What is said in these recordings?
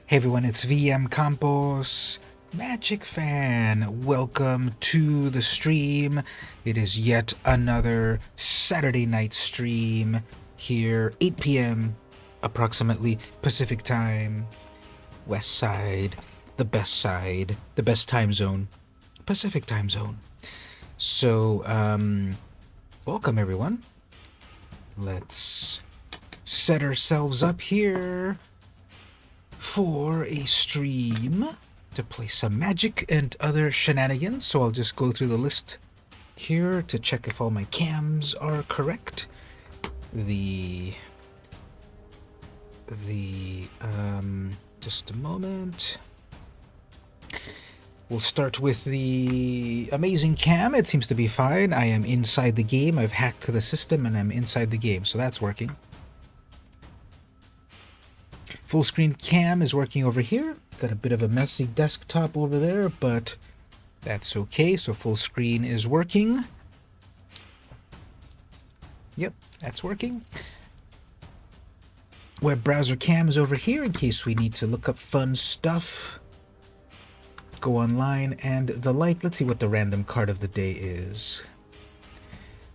Hey everyone, it's VM Campos, Magic Fan. Welcome to the stream. It is yet another Saturday night stream here, 8 p.m. approximately Pacific time, West Side, the best time zone, Pacific time zone. So, welcome everyone. Let's set ourselves up here for a stream to play some Magic and other shenanigans. So I'll just go through the list here to check if all my cams are correct. Just a moment. We'll start with the amazing cam. It seems to be fine. I am inside the game. I've hacked the system and I'm inside the game, so that's working. Full screen cam is working over here. Got a bit of a messy desktop over there, but that's okay. So full screen is working. Yep, that's working. Web browser cam is over here in case we need to look up fun stuff, go online and the like. Let's see what the random card of the day is.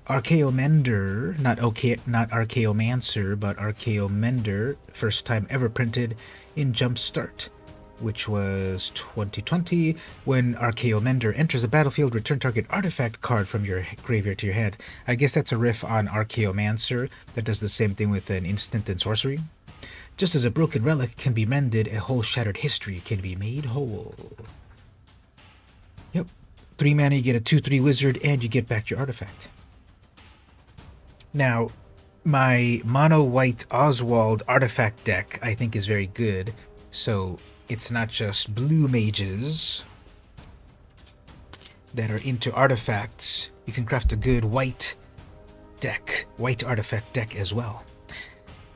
Archaeomender, not Archaeomancer, but Archaeomender, first time ever printed in Jumpstart, which was 2020. When Archaeomender enters the battlefield, return target artifact card from your graveyard to your hand. I guess that's a riff on Archaeomancer that does the same thing with an instant and sorcery. Just as a broken relic can be mended, a whole shattered history can be made whole. Yep. 3 mana, you get a 2/3 wizard, and you get back your artifact. Now, my mono-white Oswald artifact deck, I think, is very good. So, it's not just blue mages that are into artifacts. You can craft a good white artifact deck as well.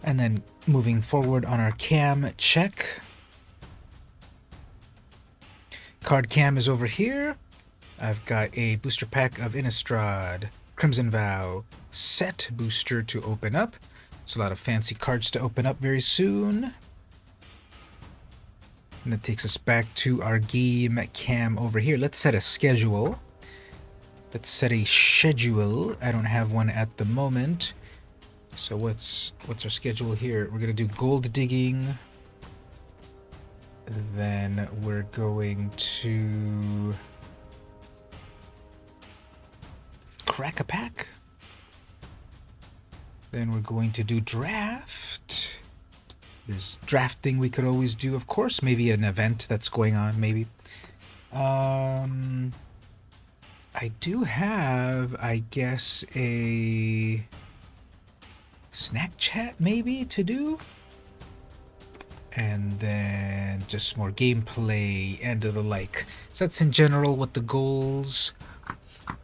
And then, moving forward on our cam check. Card cam is over here. I've got a booster pack of Innistrad, Crimson Vow, set booster to open up. There's a lot of fancy cards to open up very soon. And that takes us back to our game cam over here. Let's set a schedule. Let's set a schedule. I don't have one at the moment. So what's our schedule here? We're gonna do gold digging. Then we're going to crack a pack. Then we're going to do draft. There's drafting we could always do, of course. Maybe an event that's going on, maybe. I do have, I guess, a snack chat maybe to do. And then just more gameplay and the like. So that's in general what the goals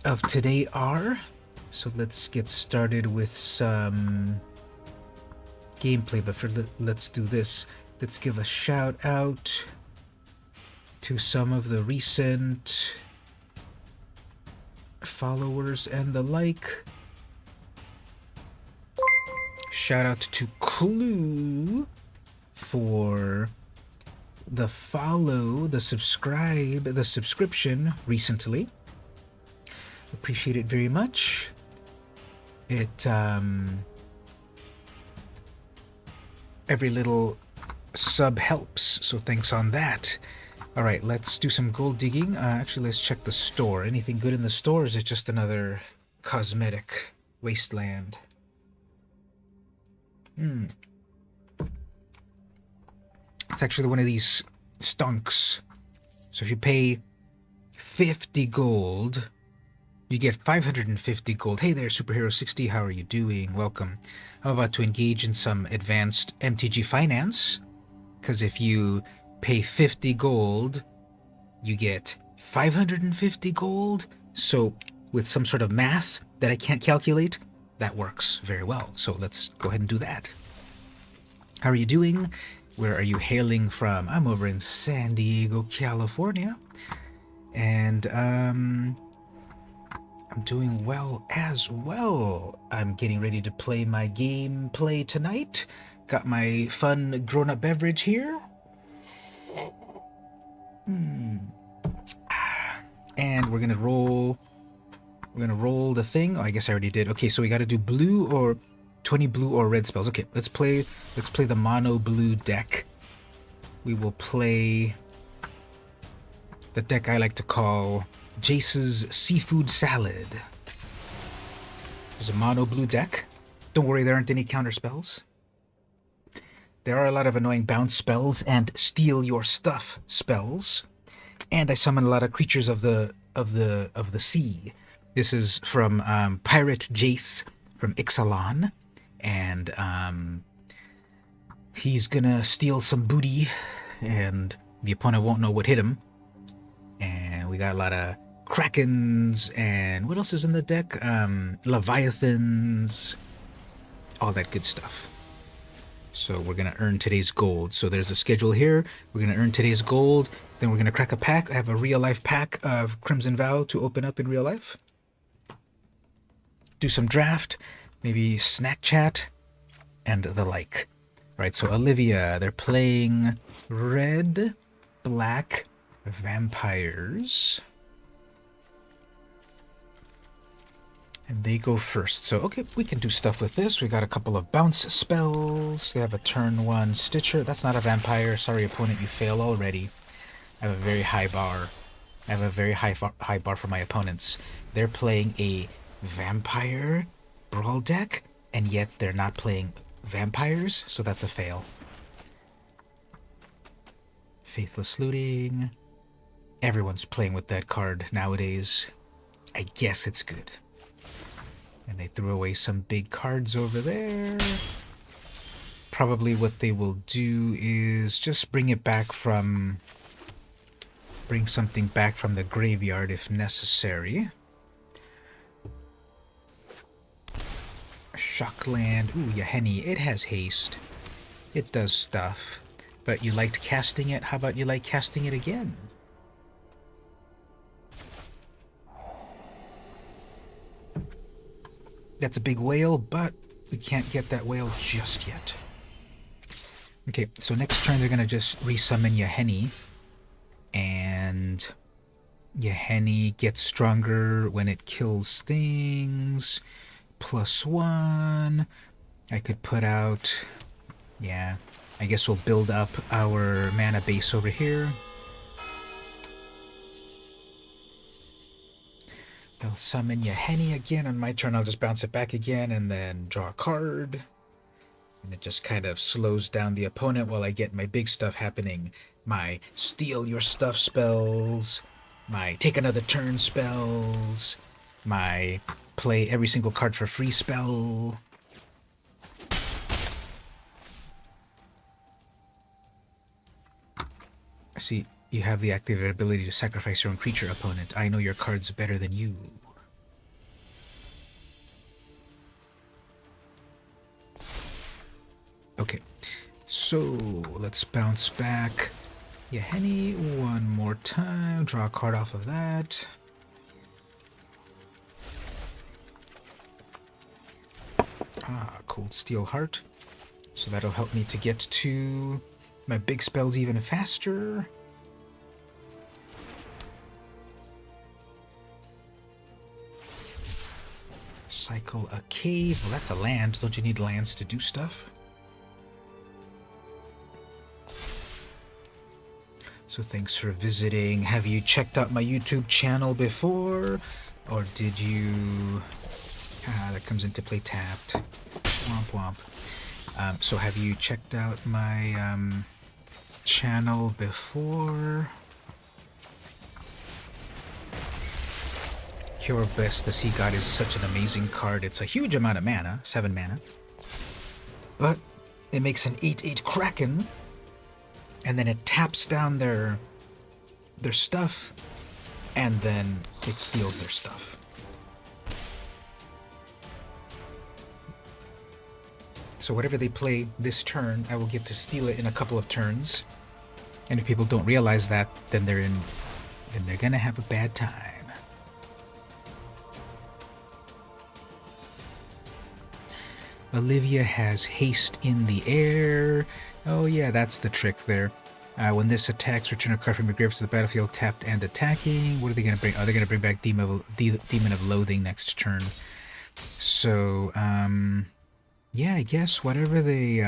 of today are. So let's get started with some gameplay, but let's do this. Let's give a shout out to some of the recent followers and the like. Shout out to Clue for the follow, the subscribe, the subscription recently. Appreciate it very much. It every little sub helps, so thanks on that. All right, let's do some gold digging. Actually, let's check the store. Anything good in the store, or is it just another cosmetic wasteland? It's actually one of these stunks. So if you pay 50 gold, you get 550 gold. Hey there, Superhero 60, how are you doing? Welcome. I'm about to engage in some advanced MTG finance, because if you pay 50 gold, you get 550 gold. So with some sort of math that I can't calculate, that works very well. So let's go ahead and do that. How are you doing? Where are you hailing from? I'm over in San Diego, California. And I'm doing well as well. I'm getting ready to play my gameplay tonight. Got my fun grown-up beverage here. And we're gonna roll. We're gonna roll the thing. Oh, I guess I already did. Okay, so we got to do blue or 20 blue or red spells. Okay, let's play the mono blue deck. We will play the deck I like to call Jace's Seafood Salad. This is a mono blue deck. Don't worry, there aren't any counter spells. There are a lot of annoying bounce spells and steal your stuff spells. And I summon a lot of creatures of the sea. This is from Pirate Jace from Ixalan, and he's gonna steal some booty, and the opponent won't know what hit him. And we got a lot of Krakens, and what else is in the deck? Leviathans, all that good stuff. So we're gonna earn today's gold. So there's a schedule here. We're gonna earn today's gold. Then we're gonna crack a pack. I have a real life pack of Crimson Vow to open up in real life. Do some draft, maybe snack chat, and the like. All right, so Olivia, they're playing red, black, vampires. And they go first. So, okay, we can do stuff with this. We got a couple of bounce spells. They have a turn 1 Stitcher. That's not a vampire. Sorry, opponent, you fail already. I have a very high bar. I have a very high bar for my opponents. They're playing a vampire brawl deck, and yet they're not playing vampires, so that's a fail. Faithless Looting. Everyone's playing with that card nowadays. I guess it's good. And they threw away some big cards over there. Probably what they will do is just bring something back from the graveyard if necessary. Shockland. Ooh, Yahenni. It has haste. It does stuff. But you liked casting it? How about you like casting it again? That's a big whale, but we can't get that whale just yet. Okay, so next turn they're going to just resummon Yahenni. And Yahenni gets stronger when it kills things. +1. I could put out... Yeah, I guess we'll build up our mana base over here. I'll summon Yahenni again. On my turn, I'll just bounce it back again and then draw a card. And it just kind of slows down the opponent while I get my big stuff happening. My steal your stuff spells, my take another turn spells, my play every single card for free spell. See, you have the activated ability to sacrifice your own creature, opponent. I know your cards better than you. Okay, so let's bounce back. Yahenni one more time. Draw a card off of that. Cold Steel Heart. So that'll help me to get to my big spells even faster. Cycle a cave. Well, that's a land. Don't you need lands to do stuff? So thanks for visiting. Have you checked out my YouTube channel before? Or did you... that comes into play tapped. Womp womp. So have you checked out my channel before? Cure Best the Sea God is such an amazing card. It's a huge amount of mana, 7 mana. But it makes an 8/8 Kraken, and then it taps down their stuff, and then it steals their stuff. So whatever they play this turn, I will get to steal it in a couple of turns. And if people don't realize that, then they're gonna have a bad time. Olivia has haste in the air. Oh yeah, that's the trick there. When this attacks, return a card from your grave to the battlefield, tapped and attacking. What are they going to bring? Oh, they're going to bring back Demon of Loathing next turn. So, yeah, I guess whatever they...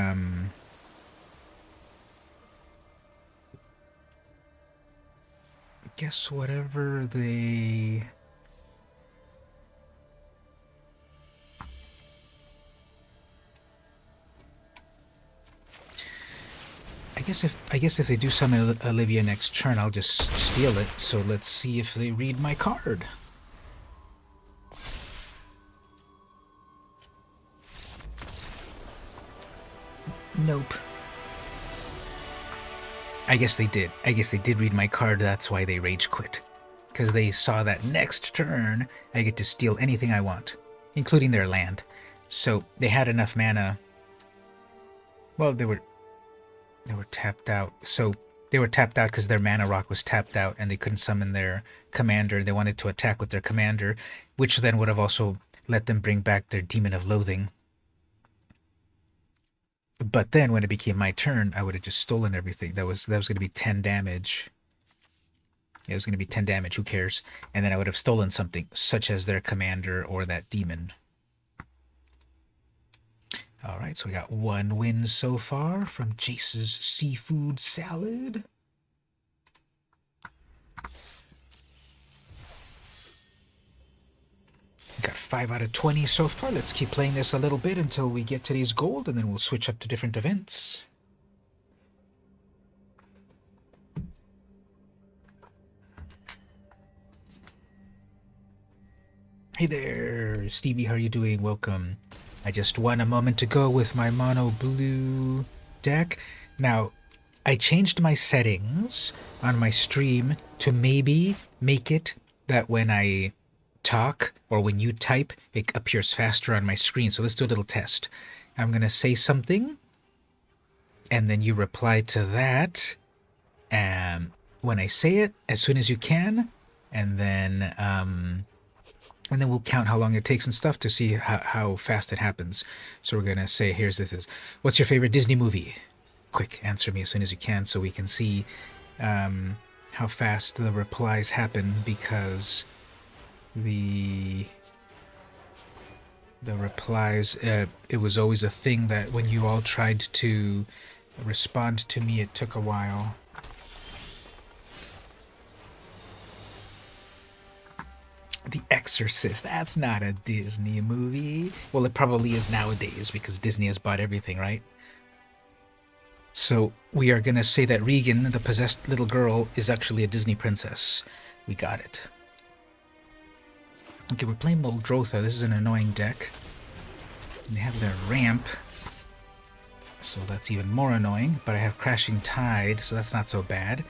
I guess if they do summon Olivia next turn, I'll just steal it. So let's see if they read my card. Nope. I guess they did. I guess they did read my card. That's why they rage quit. Because they saw that next turn, I get to steal anything I want, including their land. So they had enough mana. Well, they were tapped out. So they were tapped out because their mana rock was tapped out and they couldn't summon their commander. They wanted to attack with their commander, which then would have also let them bring back their Demon of Loathing. But then when it became my turn, I would have just stolen everything. That was going to be 10 damage. It was going to be 10 damage, who cares? And then I would have stolen something, such as their commander or that demon. Alright, so we got 1 win so far from Jace's Seafood Salad. Got 5 out of 20 so far. Let's keep playing this a little bit until we get today's gold, and then we'll switch up to different events. Hey there, Stevie, how are you doing? Welcome. I just won a moment ago with my mono blue deck. Now, I changed my settings on my stream to maybe make it that when I talk or when you type, it appears faster on my screen. So let's do a little test. I'm going to say something, and then you reply to that when I say it, as soon as you can, and then we'll count how long it takes and stuff to see how fast it happens. So we're going to say, what's your favorite Disney movie? Quick, answer me as soon as you can so we can see how fast the replies happen, because the replies, it was always a thing that when you all tried to respond to me, it took a while. The Exorcist, that's not a Disney movie. Well, it probably is nowadays because Disney has bought everything, right? So we are going to say that Regan, the possessed little girl, is actually a Disney princess. We got it. Okay, we're playing Muldrotha. This is an annoying deck. And they have their ramp, so that's even more annoying. But I have Crashing Tide, so that's not so bad.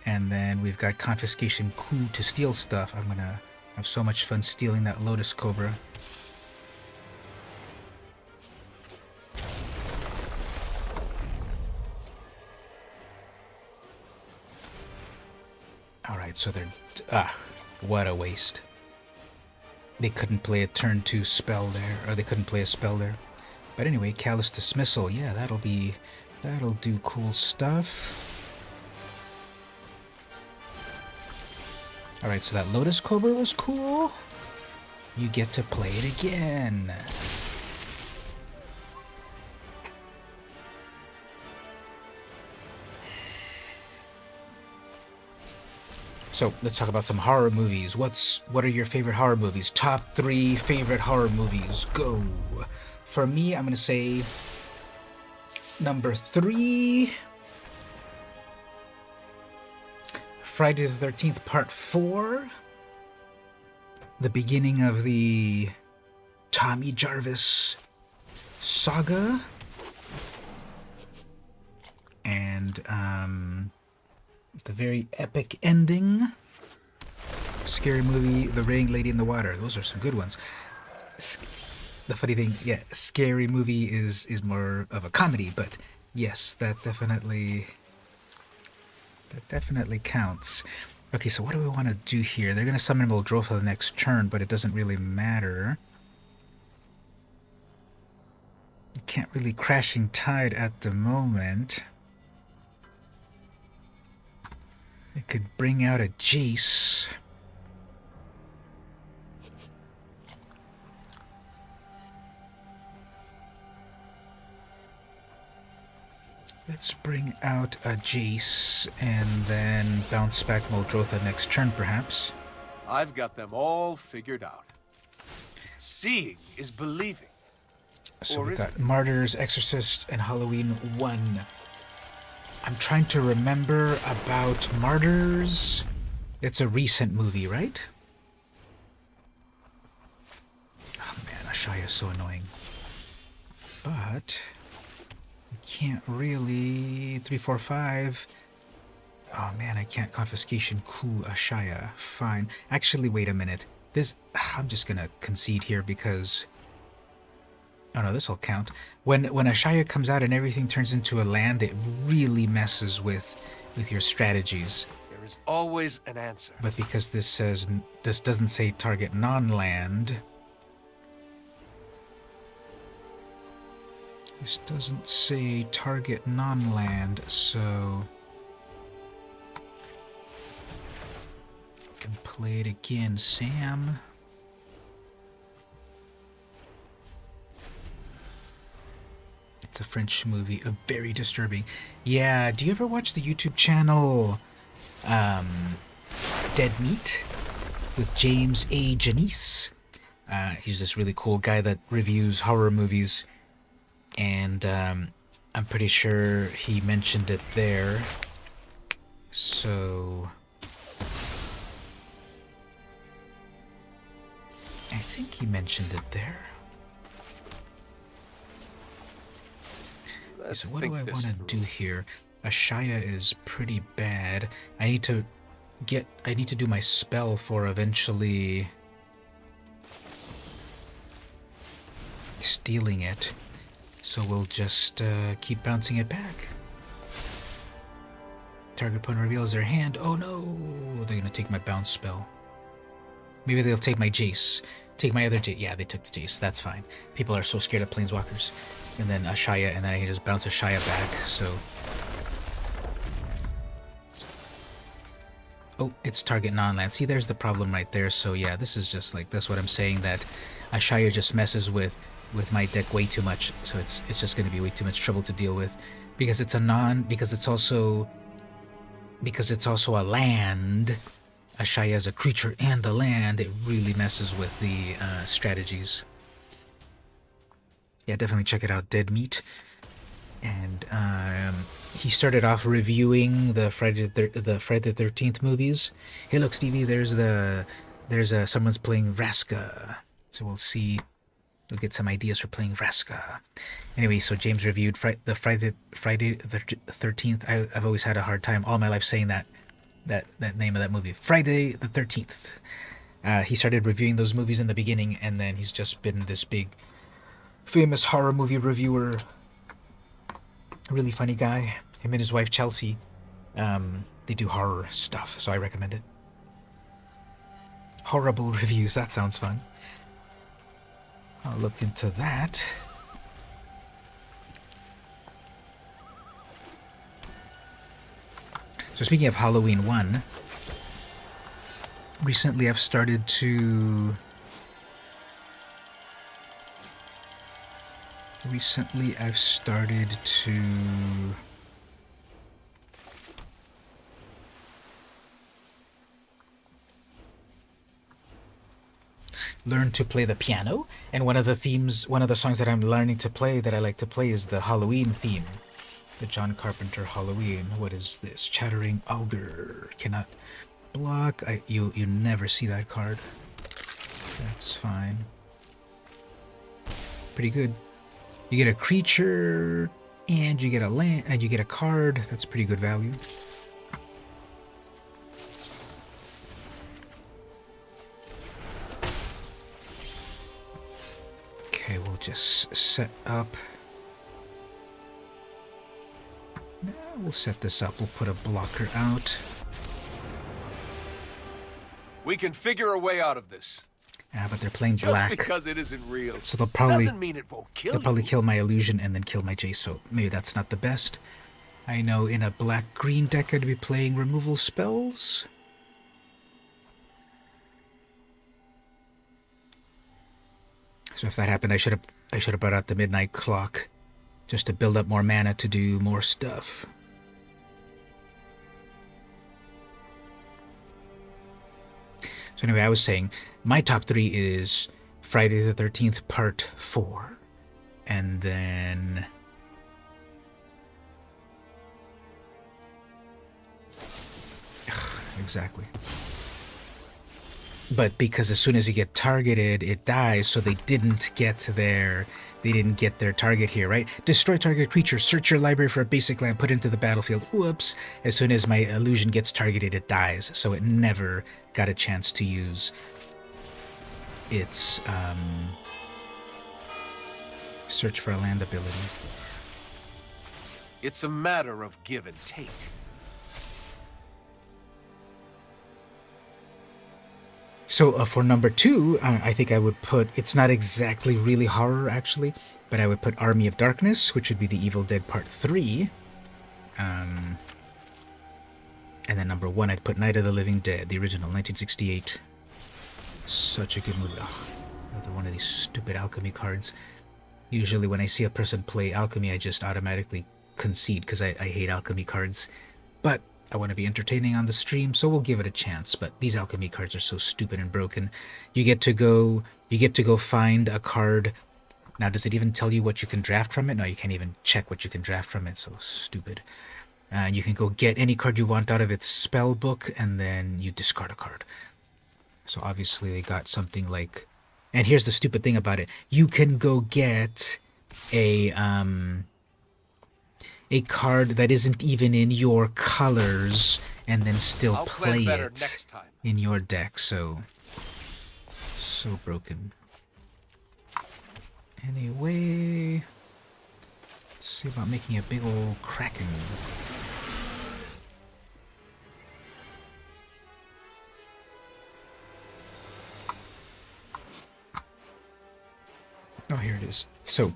And then we've got Confiscation Coup to steal stuff. I'm going to have so much fun stealing that Lotus Cobra. Alright, so they're... what a waste. They couldn't play a turn 2 spell there, or they couldn't play a spell there. But anyway, Callous Dismissal, yeah, that'll do cool stuff. Alright, so that Lotus Cobra was cool. You get to play it again. So, let's talk about some horror movies. What are your favorite horror movies? Top 3 favorite horror movies. Go! For me, I'm going to say number 3... Friday the 13th Part 4, the beginning of the Tommy Jarvis saga, and the very epic ending. Scary Movie, The Rain Lady in the Water. Those are some good ones. The funny thing, yeah, Scary Movie is more of a comedy, but yes, that definitely counts. Okay, so what do we want to do here? They're going to summon Muldrotha the next turn, but it doesn't really matter. You can't really Crashing Tide at the moment. It could bring out a Jace. Let's bring out a Jace and then bounce back Muldrotha next turn, perhaps. I've got them all figured out. Seeing is believing. So we got Martyrs, Exorcist, and Halloween 1. I'm trying to remember about Martyrs. It's a recent movie, right? Oh man, Ashaya is so annoying. But we can't really 3, 4, 5. Oh man, I can't Confiscation Coup Ashaya. Fine. Actually, wait a minute. I'm just gonna concede here because... Oh no, this'll count. When Ashaya comes out and everything turns into a land, it really messes with your strategies. There is always an answer. But because this doesn't say target non-land. This doesn't say target non-land, so I can play it again, Sam. It's a French movie, very disturbing. Yeah, do you ever watch the YouTube channel Dead Meat with James A. Janice? He's this really cool guy that reviews horror movies, and I'm pretty sure he mentioned it there. So I think he mentioned it there. So what do I want to do here? Ashaya is pretty bad. I need to do my spell for eventually stealing it. So we'll just keep bouncing it back. Target opponent reveals their hand. Oh no! They're gonna take my bounce spell. Maybe they'll take my Jace. Take my other Jace. Yeah, they took the Jace. That's fine. People are so scared of Planeswalkers. And then Ashaya, and then I can just bounce Ashaya back, so... Oh, it's target non-land. See, there's the problem right there. So yeah, this is just like, that's what I'm saying, that Ashaya just messes with my deck way too much. So it's just going to be way too much trouble to deal with. Because it's because it's also a land. Ashaya is a creature and a land. It really messes with the strategies. Yeah, definitely check it out, Dead Meat. And he started off reviewing the Friday the 13th movies. Hey, look, Stevie, there's someone's playing Vraska. So we'll see. We'll get some ideas for playing Vraska. Anyway, so James reviewed the Friday the 13th. I've always had a hard time all my life saying that name of that movie, Friday the 13th. He started reviewing those movies in the beginning, and then he's just been this big, famous horror movie reviewer. A really funny guy. Him and his wife Chelsea. They do horror stuff, so I recommend it. Horrible reviews. That sounds fun. I'll look into that. So speaking of Halloween 1, recently I've started to learn to play the piano, and one of the songs that I'm learning to play that I like to play is the Halloween theme. The John Carpenter Halloween. What is this? Chattering Ogre. Cannot block. You never see that card. That's fine. Pretty good. You get a creature, and you get a land, and you get a card. That's pretty good value. Okay, we'll just set up. No, we'll set this up. We'll put a blocker out. We can figure a way out of this. Ah, but they're playing Just black. because it isn't real So they'll probably doesn't mean it won't kill they'll probably you. kill my illusion and then kill my Jace, so maybe that's not the best. I know in a black-green deck I'd be playing removal spells. So if that happened, I should have brought out the Midnight Clock just to build up more mana to do more stuff. So anyway, I was saying my top 3 is Friday the 13th Part 4, and then exactly. But because as soon as you get targeted, it dies, so they didn't get their target here, right? Destroy target creature, search your library for a basic land, put it into the battlefield. Whoops. As soon as my illusion gets targeted, it dies, so it never got a chance to use its search for a land ability. It's a matter of give and take. So for number 2, I think I would put, it's not exactly really horror actually, but I would put Army of Darkness, which would be the Evil Dead Part 3. And then number 1, I'd put Night of the Living Dead, the original, 1968. Such a good movie. Oh, another one of these stupid alchemy cards. Usually when I see a person play alchemy, I just automatically concede because I hate alchemy cards. But I want to be entertaining on the stream, so we'll give it a chance. But these alchemy cards are so stupid and broken. You get to go find a card. Now, does it even tell you what you can draft from it? No, you can't even check what you can draft from it. So stupid. You can go get any card you want out of its spell book, and then you discard a card. So obviously they got something like, and here's the stupid thing about it: you can go get a card that isn't even in your colors and then still I'll plan play better it next time. in your deck. So broken. Anyway, let's see about making a big old Kraken. Oh, here it is. So,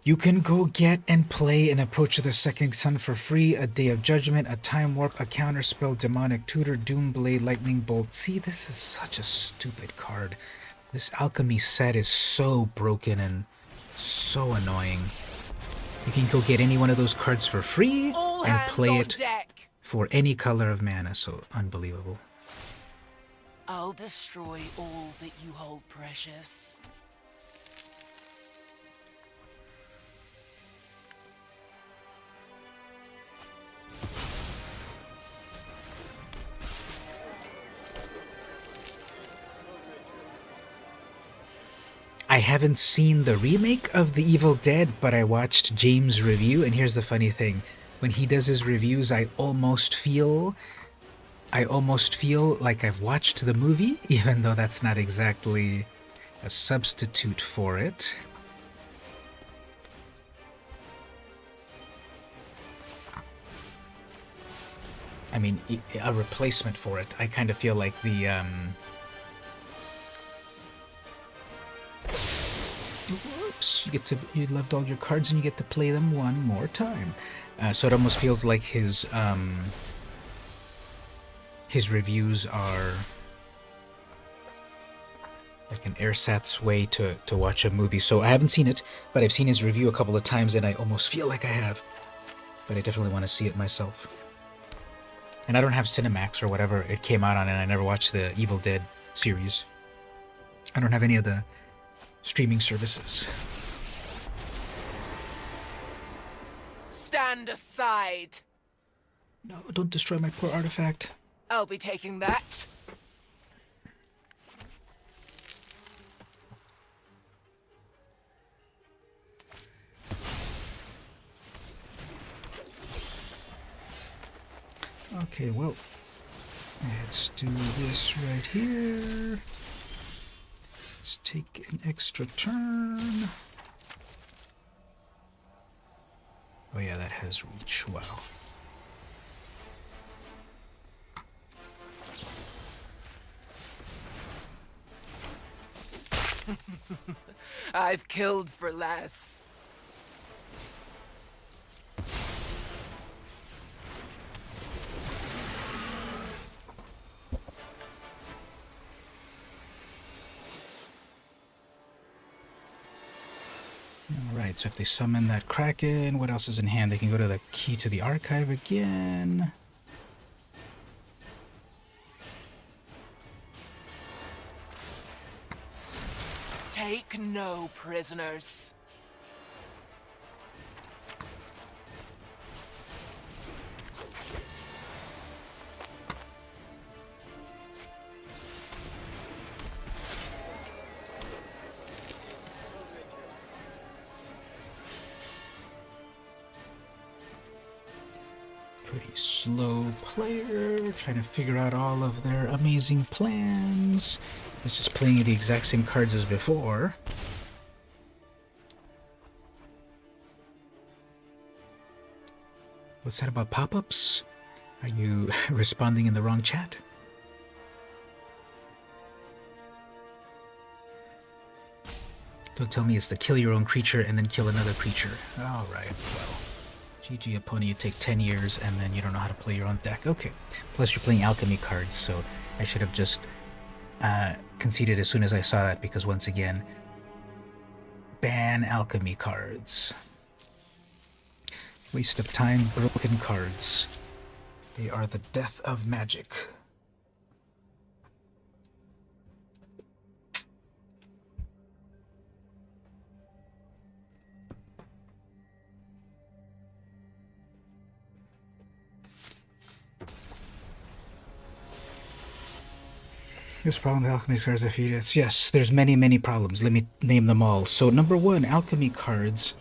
you can go get and play an Approach of the Second Sun for free, a Day of Judgment, a Time Warp, a Counterspell, Demonic Tutor, Doomblade, Lightning Bolt. See, this is such a stupid card. This alchemy set is so broken and so annoying. You can go get any one of those cards for free and play it for any color of mana, so unbelievable. I'll destroy all that you hold precious. I haven't seen the remake of The Evil Dead, but I watched James' review, and here's the funny thing. When he does his reviews, I almost feel like I've watched the movie, even though that's not exactly a substitute for it. I mean, a replacement for it. I kind of feel like the, Whoops! You loved all your cards and you get to play them one more time. So it almost feels like his reviews are like an ersatz way to watch a movie. So I haven't seen it, but I've seen his review a couple of times and I almost feel like I have. But I definitely want to see it myself. And I don't have Cinemax or whatever it came out on, and I never watched the Evil Dead series. I don't have any of the streaming services. Stand aside. No, don't destroy my poor artifact. I'll be taking that. Okay, well, let's do this right here. Let's take an extra turn. Oh yeah, that has reach. Wow. I've killed for less. Alright, so if they summon that Kraken, what else is in hand? They can go to the key to the archive again. Take no prisoners. Pretty slow player, trying to figure out all of their amazing plans. It's just playing the exact same cards as before. What's that about pop-ups? Are you responding in the wrong chat? Don't tell me it's the kill your own creature and then kill another creature. Alright, well. GG opponent, you take 10 years and then you don't know how to play your own deck. Okay. Plus you're playing alchemy cards, so I should have just conceded as soon as I saw that, because once again, ban alchemy cards. Waste of time, broken cards. They are the death of magic. This problem with alchemy cards, I feel it's yes, there's many problems. Let me name them all. So number one, alchemy cards.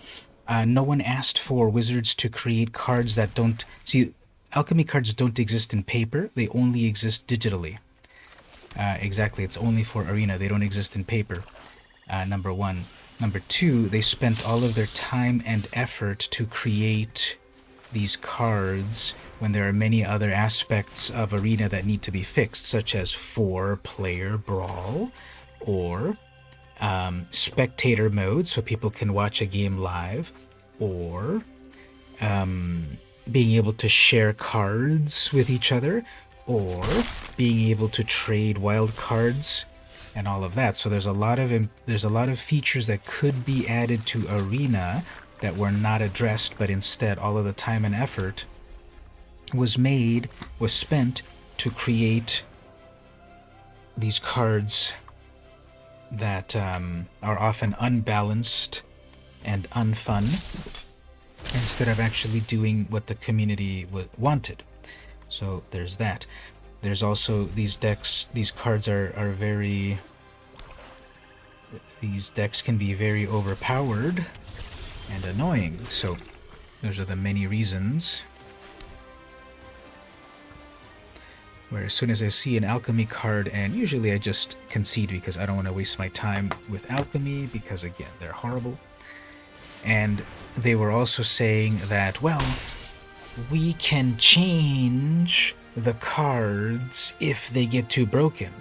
No one asked for wizards to create cards that don't... See, alchemy cards don't exist in paper. They only exist digitally. Exactly, it's only for Arena. They don't exist in paper, number one. Number two, they spent all of their time and effort to create these cards when there are many other aspects of Arena that need to be fixed, such as 4-player brawl, or spectator mode, so people can watch a game live, or being able to share cards with each other, or being able to trade wild cards, and all of that. So there's a lot of features that could be added to Arena that were not addressed, but instead all of the time and effort was spent to create these cards that are often unbalanced and unfun, instead of actually doing what the community wanted. So there's that. There's also these decks, these cards are very... These decks can be very overpowered and annoying, so those are the many reasons where as soon as I see an alchemy card, and usually I just concede because I don't want to waste my time with alchemy, because again, they're horrible. And they were also saying that, well, we can change the cards if they get too broken.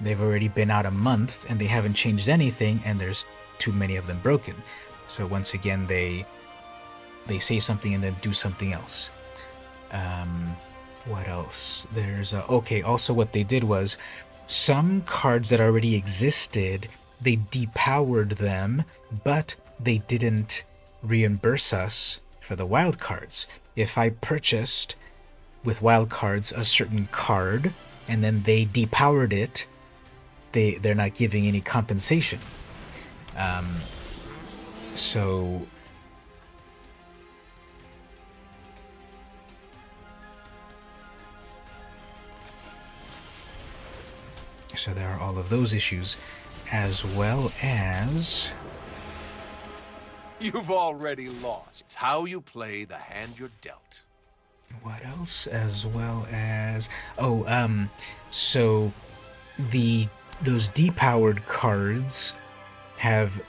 They've already been out a month and they haven't changed anything, and there's too many of them broken. So once again, they say something and then do something else. What else? There's okay, also what they did was some cards that already existed, they depowered them, but they didn't reimburse us for the wild cards. If I purchased with wild cards a certain card and then they depowered it, they're not giving any compensation. So there are all of those issues, as well as... You've already lost. It's how you play the hand you're dealt. What else? As well as so those depowered cards have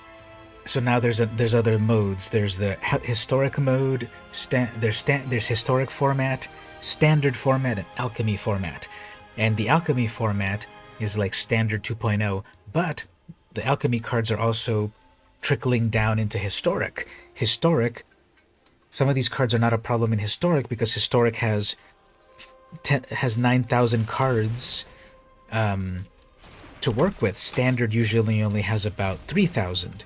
so now there's other modes. There's the historic mode. There's historic format, standard format, and alchemy format. And the alchemy format is like standard 2.0, but the alchemy cards are also trickling down into historic. Historic. Some of these cards are not a problem in historic because historic has 9,000 cards to work with. Standard usually only has about 3,000,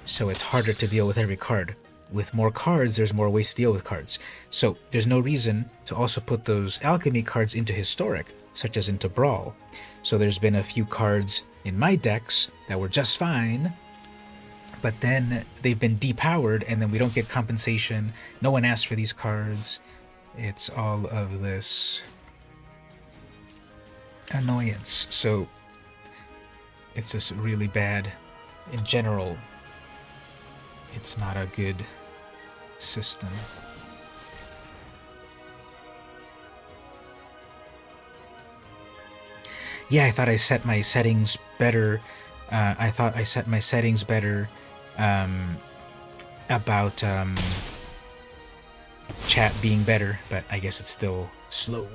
so it's harder to deal with every card. With more cards, there's more ways to deal with cards. So there's no reason to also put those alchemy cards into historic, such as into Brawl. So there's been a few cards in my decks that were just fine, but then they've been depowered, and then we don't get compensation. No one asked for these cards. It's all of this annoyance. So it's just really bad. In general, it's not a good system. Yeah, I thought I set my settings better. I thought I set my settings better about chat being better, but I guess it's still slow.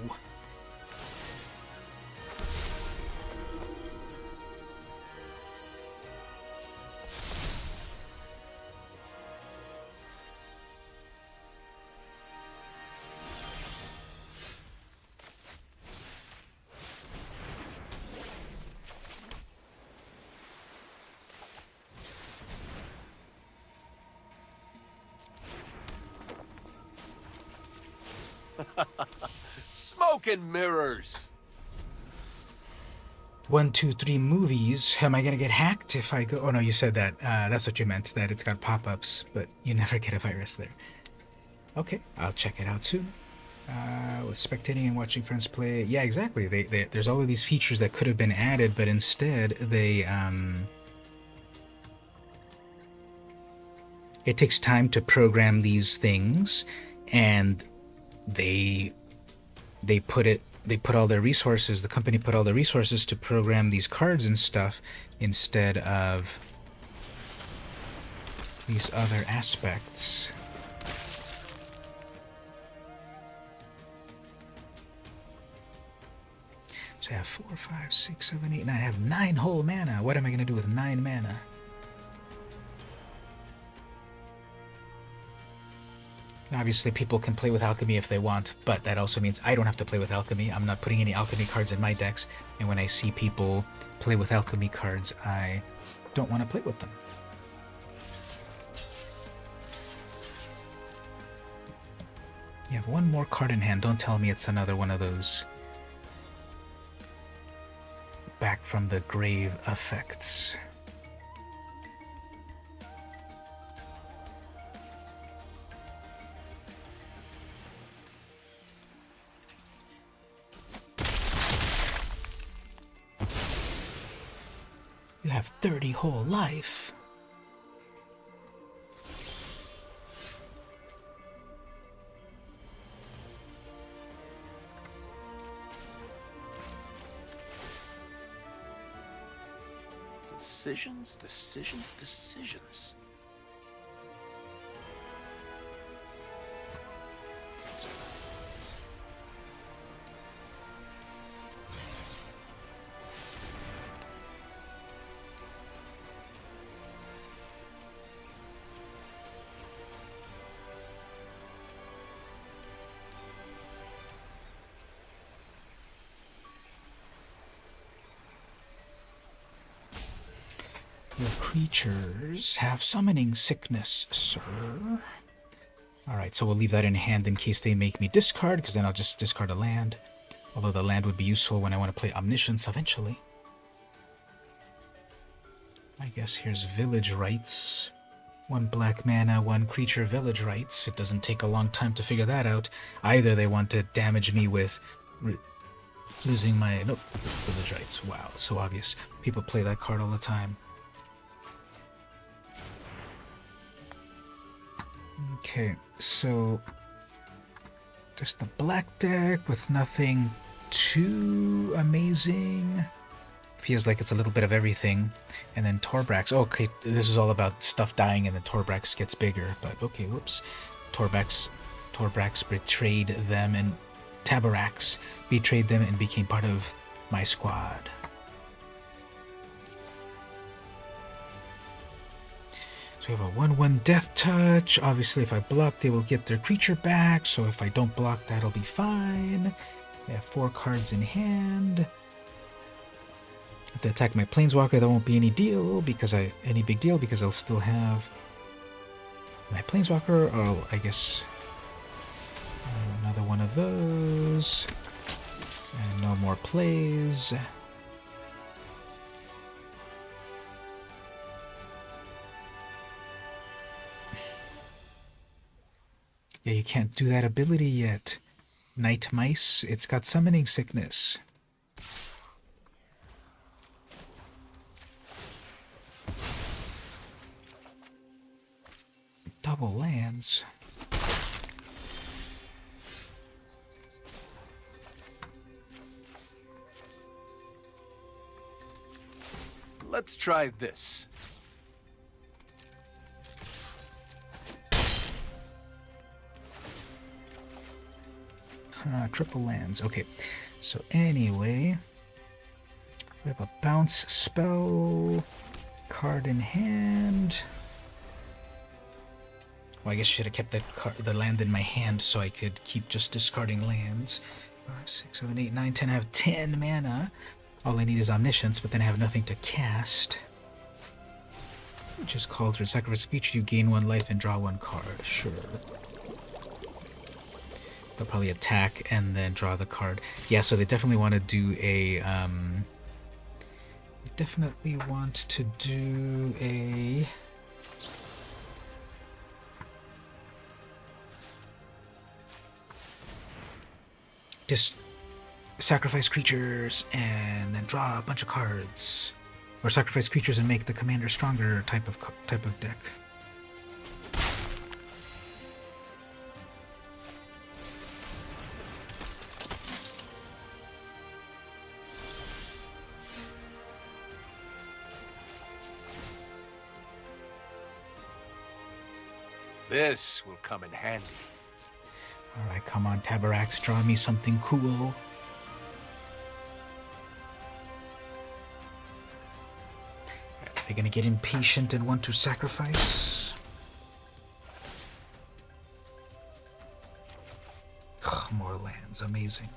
Smoke and mirrors. 1, 2, 3 movies. Am I gonna get hacked if I go? Oh no, you said that. That's what you meant. That it's got pop-ups, but you never get a virus there. Okay, I'll check it out soon. With spectating and watching friends play. Yeah, exactly. There's all of these features that could have been added, but instead they it takes time to program these things, and they put all their resources, the company put all their resources to program these cards and stuff instead of these other aspects. So I have 4, 5, 6, 7, 8, 9. I have 9 whole mana. What am I going to do with 9 mana? Obviously, people can play with alchemy if they want, but that also means I don't have to play with alchemy. I'm not putting any alchemy cards in my decks, and when I see people play with alchemy cards, I don't want to play with them. You have one more card in hand. Don't tell me it's another one of those back from the grave effects. You have 30 whole life. Decisions, decisions, decisions. Your creatures have summoning sickness, sir. Alright, so we'll leave that in hand in case they make me discard, because then I'll just discard a land. Although the land would be useful when I want to play Omniscience eventually. I guess here's Village Rites. 1 black mana, 1 creature Village Rites. It doesn't take a long time to figure that out. Either they want to damage me with losing my... Nope, Village Rites. Wow, so obvious. People play that card all the time. Okay, so Just the black deck with nothing too amazing. Feels like it's a little bit of everything. And then Torbrax. Oh, okay, this is all about stuff dying and the Torbrax gets bigger. But okay, whoops. Torbrax betrayed them and Tabarax betrayed them and became part of my squad. So we have a 1/1 Death Touch. Obviously, if I block, they will get their creature back. So if I don't block, that'll be fine. I have 4 cards in hand. If they attack my Planeswalker, that won't be any big deal because I'll still have my Planeswalker. Oh, I guess another one of those. And no more plays. Yeah, you can't do that ability yet. Night Mice, it's got summoning sickness. Double lands. Let's try this. Triple lands. Okay, so anyway, we have a bounce spell, card in hand. Well, I guess I should have kept the land in my hand so I could keep just discarding lands. 5, 6, 7, 8, 9, 10. I have 10 mana. All I need is Omniscience, but then I have nothing to cast. Which is called for sacrifice a creature, you gain 1 life and draw 1 card. Sure. They'll probably attack and then draw the card. Yeah, so they definitely want to do a... they definitely want to do a... just sacrifice creatures and then draw a bunch of cards. Or sacrifice creatures and make the commander stronger type of deck. This will come in handy. Alright, come on, Tabarax, draw me something cool. Are they gonna get impatient and want to sacrifice? Ugh, more lands, amazing.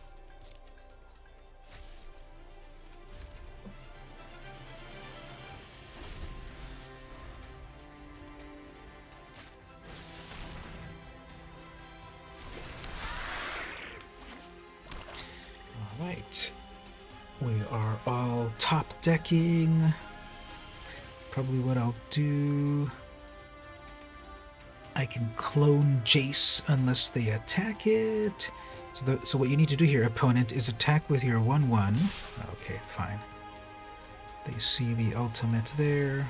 Alright, we are all top decking. Probably what I'll do, I can clone Jace unless they attack it. So what you need to do here, opponent, is attack with your 1/1. Okay, fine. They see the ultimate there.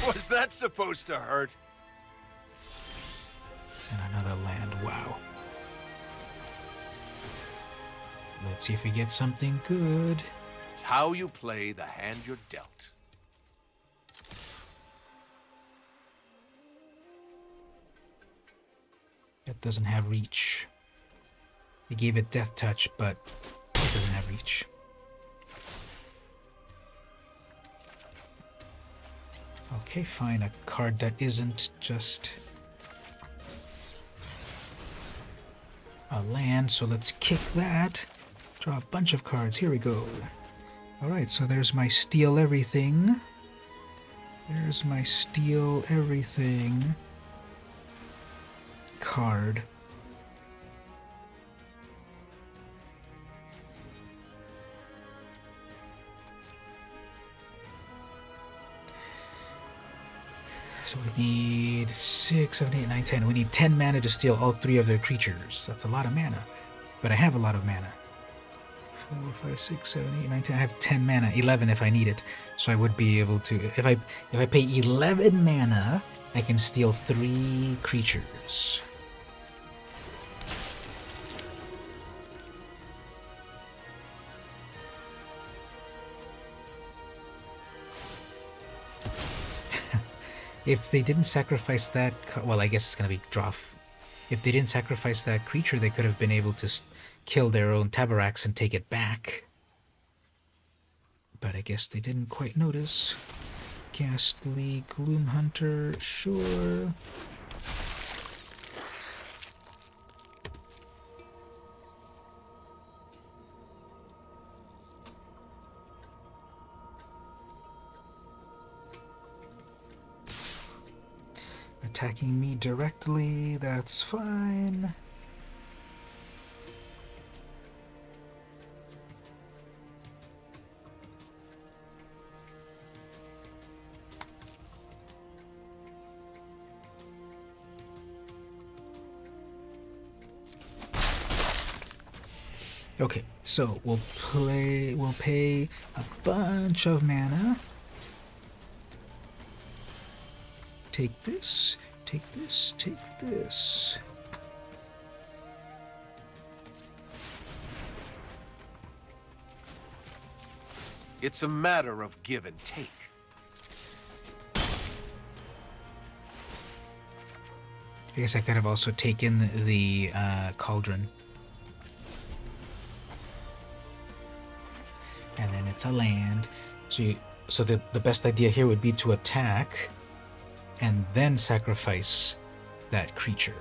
Was that supposed to hurt? And another land, wow. Let's see if we get something good. It's how you play the hand you're dealt. It doesn't have reach. They gave it Death Touch, but it doesn't have reach. Okay, fine. A card that isn't just a land, so let's kick that. Draw a bunch of cards. Here we go. Alright, so there's my steal everything. There's my steal everything card. So we need 6, 7, 8, 9, 10. We need 10 mana to steal all 3 of their creatures. That's a lot of mana. But I have a lot of mana. 4, 5, 6, 7, 8, 9, 10. I have 10 mana. 11 if I need it. So I would be able to... If I pay 11 mana I can steal 3 creatures. If they didn't sacrifice that... Well, I guess it's going to be draw... If they didn't sacrifice that creature, they could have been able to kill their own Tabaraks and take it back. But I guess they didn't quite notice. Ghastly Gloomhunter, sure. Attacking me directly, that's fine. Okay, so we'll pay a bunch of mana. Take this, take this, take this. It's a matter of give and take. I guess I could have also taken the cauldron. And then it's a land. So the best idea here would be to attack and then sacrifice that creature.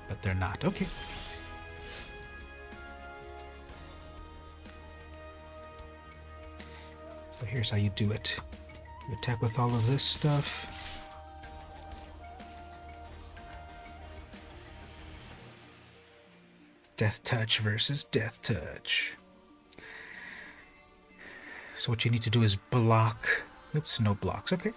But they're not. Okay. So here's how you do it. You attack with all of this stuff. Death Touch versus Death Touch. So what you need to do is block... Oops, no blocks. Okay.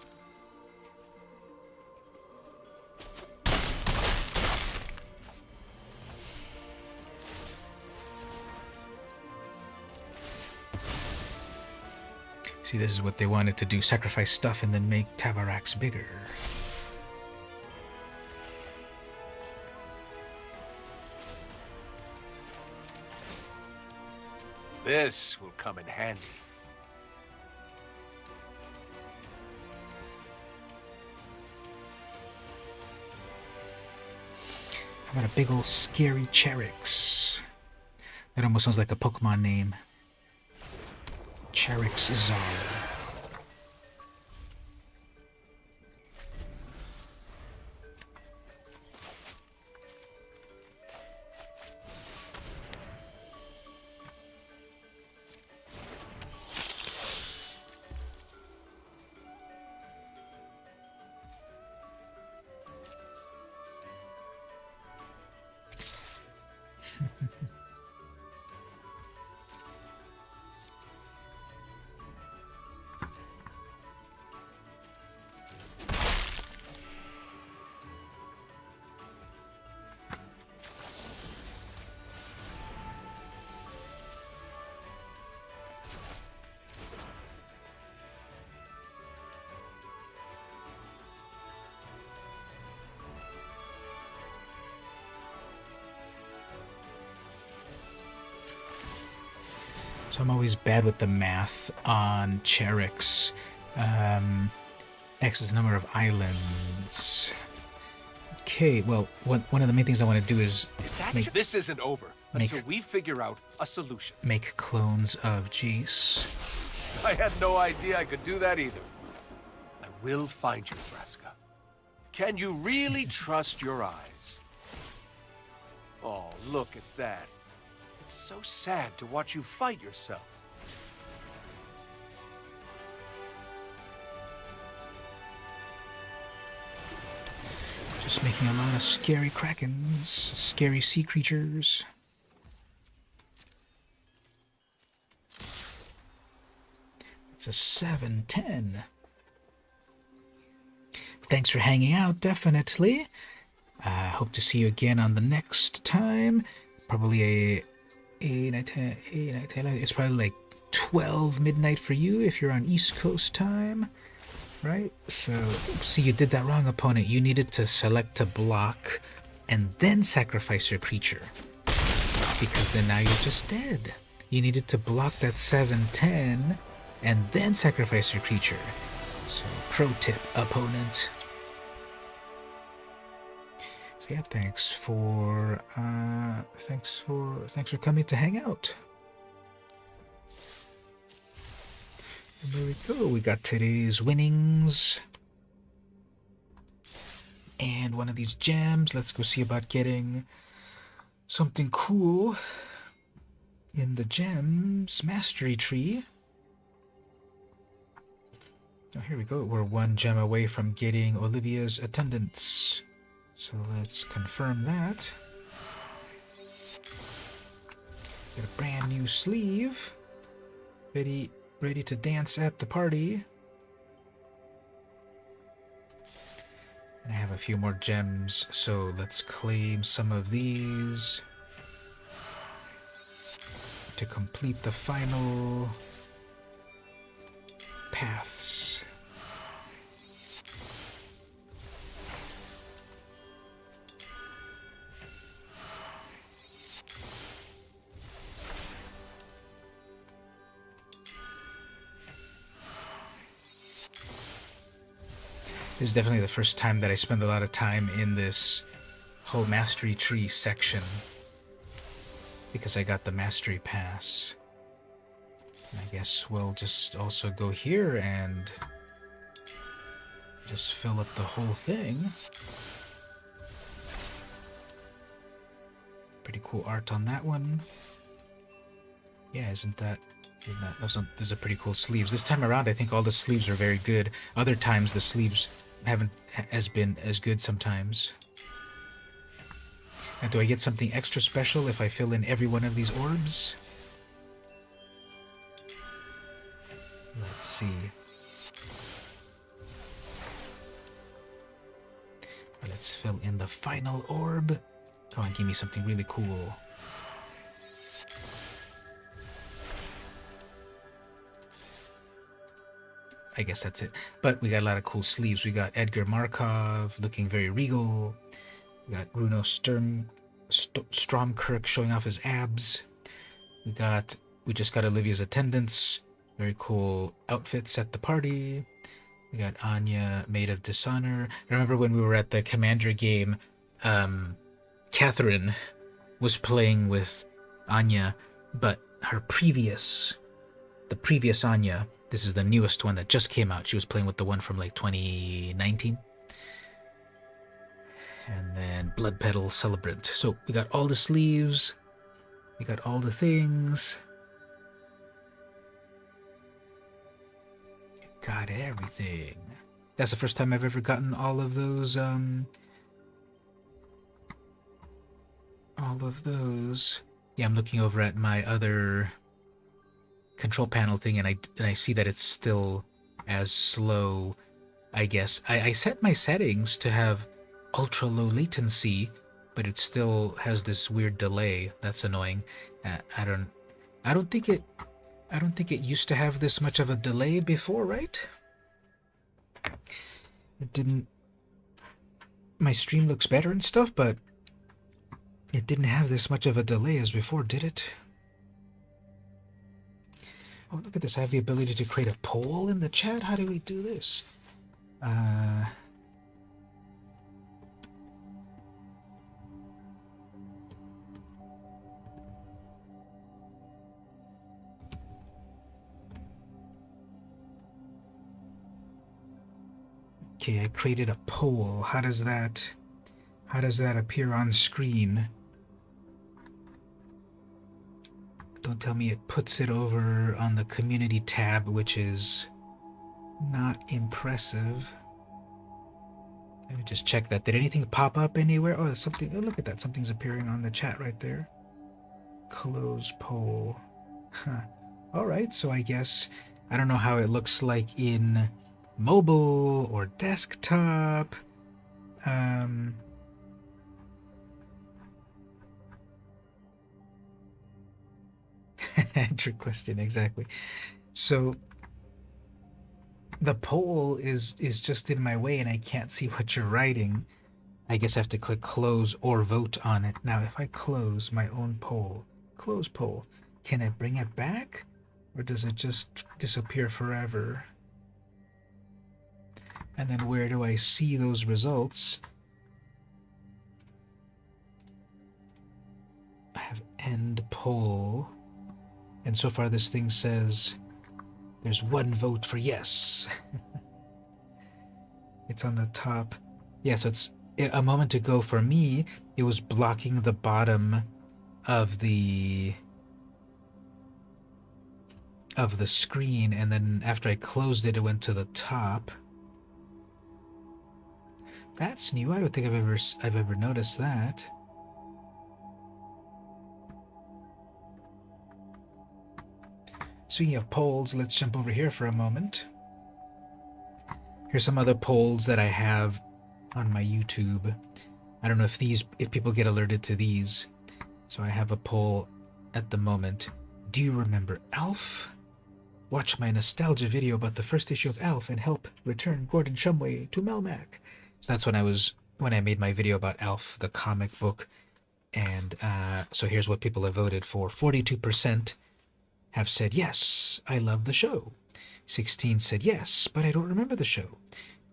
See, this is what they wanted to do. Sacrifice stuff and then make Tabaraks bigger. This will come in handy. How about a big old scary Charix? That almost sounds like a Pokemon name. Charix Zar. So I'm always bad with the math on Charix. X is the number of islands. Okay, well, one of the main things I want to do is This isn't over until we figure out a solution. make clones of Jace. I had no idea I could do that either. I will find you, Nebraska. Can you really trust your eyes? Oh, look at that. It's so sad to watch you fight yourself. Just making a lot of scary krakens, scary sea creatures. It's a 7-10. Thanks for hanging out, definitely. Hope to see you again on the next time. Probably it's probably like 12 midnight for you if you're on East Coast time. right? So, see, you did that wrong, opponent. You needed to select to block and then sacrifice your creature. Because then now you're just dead. You needed to block that 7/10 and then sacrifice your creature. So, pro tip, opponent. So yeah, thanks for coming to hang out. And there we go. We got today's winnings. And one of these gems. Let's go see about getting something cool in the gems mastery tree. Oh, here we go. We're one gem away from getting Olivia's attendance. So let's confirm that. Get a brand new sleeve. Ready to dance at the party. And I have a few more gems, so let's claim some of these to complete the final paths. This is definitely the first time that I spend a lot of time in this whole mastery tree section because I got the mastery pass. And I guess we'll just also go here and just fill up the whole thing. Pretty cool art on that one. Yeah, isn't that those are pretty cool sleeves. This time around I think all the sleeves are very good. Other times the sleeves haven't been as good sometimes. Now, do I get something extra special if I fill in every one of these orbs? Let's see. Let's fill in the final orb. Come on, give me something really cool. I guess that's it. But we got a lot of cool sleeves. We got Edgar Markov looking very regal. We got Bruno Stromkirk showing off his abs. We just got Olivia's attendance. Very cool outfits at the party. We got Anya, Maid of Dishonor. I remember when we were at the Commander game, Catherine was playing with Anya, but the previous Anya, this is the newest one that just came out. She was playing with the one from like 2019. And then Blood Petal Celebrant. So we got all the sleeves. We got all the things. Got everything. That's the first time I've ever gotten all of those, Yeah, I'm looking over at my other control panel thing, and I see that it's still as slow, I guess. I set my settings to have ultra low latency, but it still has this weird delay. That's annoying. I don't think it used to have this much of a delay before, right? It didn't. My stream looks better and stuff, but it didn't have this much of a delay as before, did it? Oh, look at this. I have the ability to create a poll in the chat. How do we do this? Okay, I created a poll. How does that appear on screen? Don't tell me it puts it over on the community tab, which is not impressive. Let me just check that. Did anything pop up anywhere? Oh, something. Oh, look at that. Something's appearing on the chat right there. Close poll. Huh. All right. So I guess I don't know how it looks like in mobile or desktop. Trick question, exactly. So The poll is just in my way and I can't see what you're writing. I guess I have to click close or vote on it. Now, if I close my own poll, close poll, can I bring it back? Or does it just disappear forever? And then where do I see those results? I have end poll. And so far this thing says there's one vote for yes. It's on the top. Yeah, so it's a moment ago for me, it was blocking the bottom of the screen, and then after I closed it, it went to the top. That's new. I don't think I've ever noticed that. Speaking of polls, let's jump over here for a moment. Here's some other polls that I have on my YouTube. I don't know if people get alerted to these. So I have a poll at the moment. Do you remember Alf? Watch my nostalgia video about the first issue of Alf and help return Gordon Shumway to Melmac. So that's when I made my video about Alf, the comic book. And so here's what people have voted for. 42% have said, yes, I love the show. 16 said, yes, but I don't remember the show.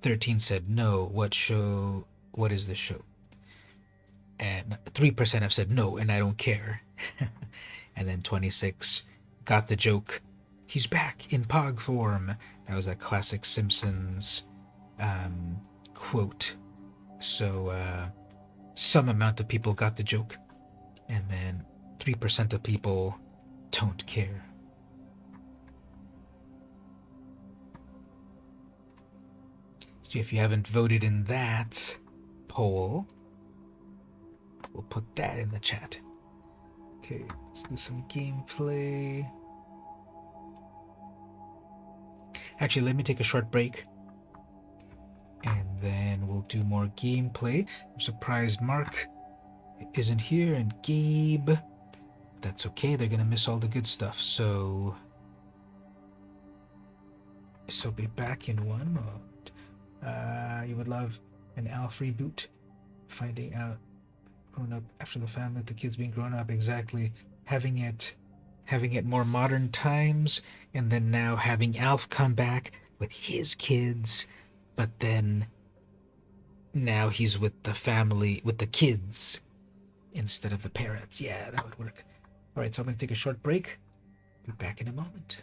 13 said, no, what is this show? And 3% have said, no, and I don't care. And then 26 got the joke. He's back in Pog form. That was that classic Simpsons quote. So some amount of people got the joke. And then 3% of people don't care. So if you haven't voted in that poll, we'll put that in the chat. Okay, let's do some gameplay. Actually, let me take a short break. And then we'll do more gameplay. I'm surprised Mark isn't here and Gabe. That's okay, they're gonna miss all the good stuff. So be back in one moment. You would love an Alf reboot. Finding out grown up after the family, the kids being grown up, exactly. Having it more modern times, and then now having Alf come back with his kids, but then now he's with the family, with the kids instead of the parents. Yeah, that would work. All right, so I'm going to take a short break. Be back in a moment.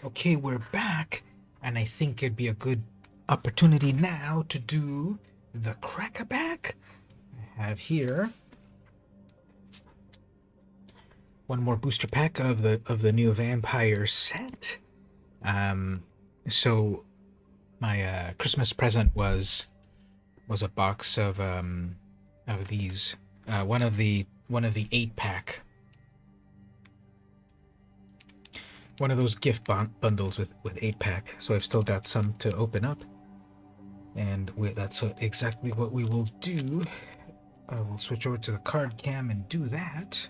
Okay, we're back, and I think it'd be a good opportunity now to do the crack-a-back. I have here one more booster pack of the new vampire set. So my Christmas present was a box of these. One of the 8-pack. One of those gift bundles with 8-pack. So I've still got some to open up. And that's exactly what we will do. I will switch over to the card cam and do that.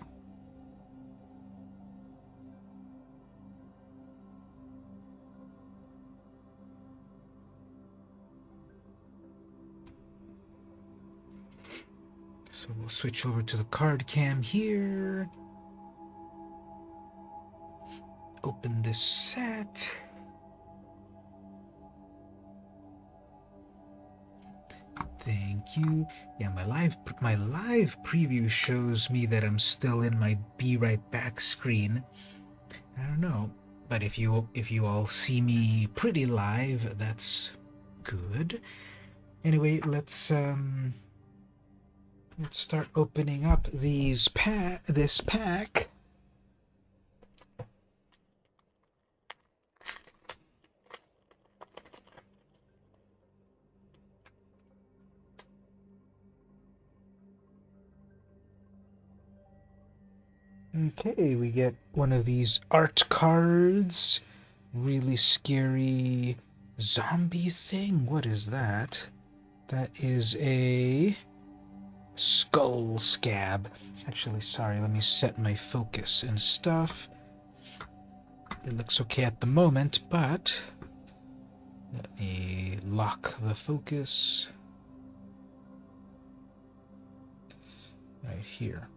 So we'll switch over to the card cam here. Open this set. Thank you. Yeah, my live preview shows me that I'm still in my Be Right Back screen. I don't know, but if you all see me pretty live, that's good. Anyway, let's start opening up this pack. Okay, we get one of these art cards. Really scary zombie thing. What is that? That is a skull scab. Actually, sorry, let me set my focus and stuff. It looks okay at the moment, but let me lock the focus right here.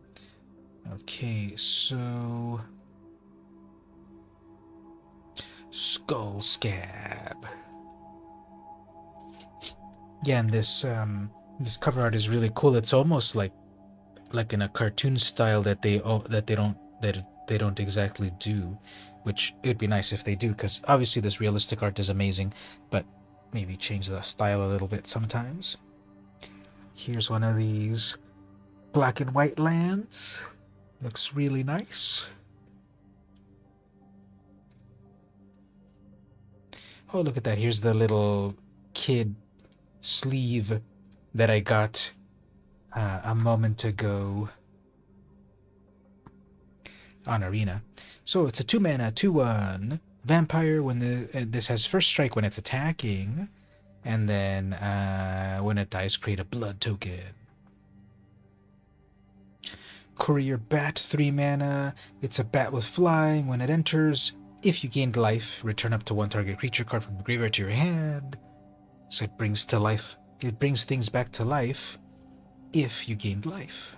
Okay, so skull scab. Yeah, and this cover art is really cool. It's almost like in a cartoon style that they don't exactly do, which it would be nice if they do, because obviously this realistic art is amazing, but maybe change the style a little bit sometimes. Here's one of these black and white lands. Looks really nice. Oh, look at that. Here's the little kid sleeve that I got a moment ago on Arena. So it's a 2-mana, 2/1 vampire. When this has first strike when it's attacking, and then when it dies, create a blood token. Courier Bat, 3-mana. It's a bat with flying. When it enters, if you gained life, return up to 1 target creature card from the graveyard to your hand. So it brings things back to life if you gained life.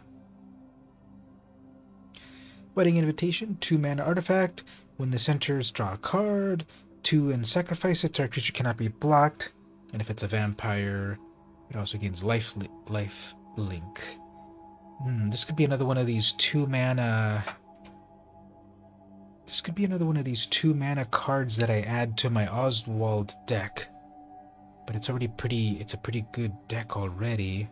Wedding Invitation, 2-mana artifact. When this enters, draw a card. 2 and sacrifice it. Target creature cannot be blocked. And if it's a vampire, it also gains life link. This could be another one of these 2-mana. This could be another one of these 2-mana cards that I add to my Oswald deck. But it's already it's a pretty good deck already.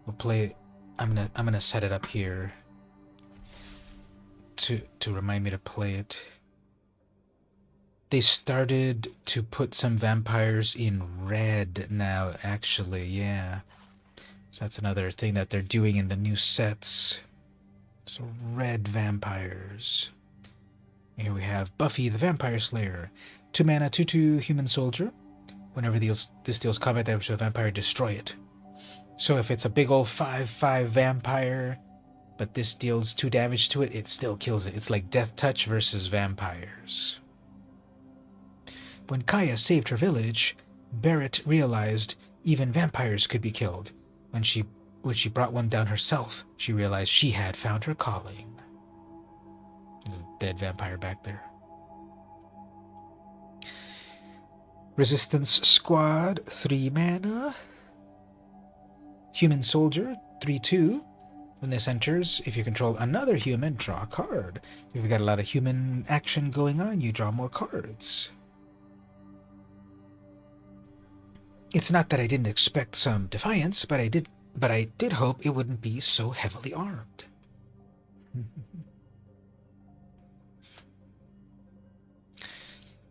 We'll play it. I'm gonna set it up here to remind me to play it. They started to put some vampires in red now, actually, yeah. So that's another thing that they're doing in the new sets. So red vampires. Here we have Buffy the Vampire Slayer. 2-mana, 2/2 human soldier. Whenever this deals combat damage to a vampire, destroy it. So if it's a big old 5/5 vampire, but this deals 2 damage to it, it still kills it. It's like Death Touch versus vampires. When Kaya saved her village, Barrett realized even vampires could be killed. When she brought one down herself, she realized she had found her calling. There's a dead vampire back there. Resistance Squad, 3-mana. Human Soldier, 3/2. When this enters, if you control another human, draw a card. If you've got a lot of human action going on, you draw more cards. It's not that I didn't expect some defiance, but I did hope it wouldn't be so heavily armed.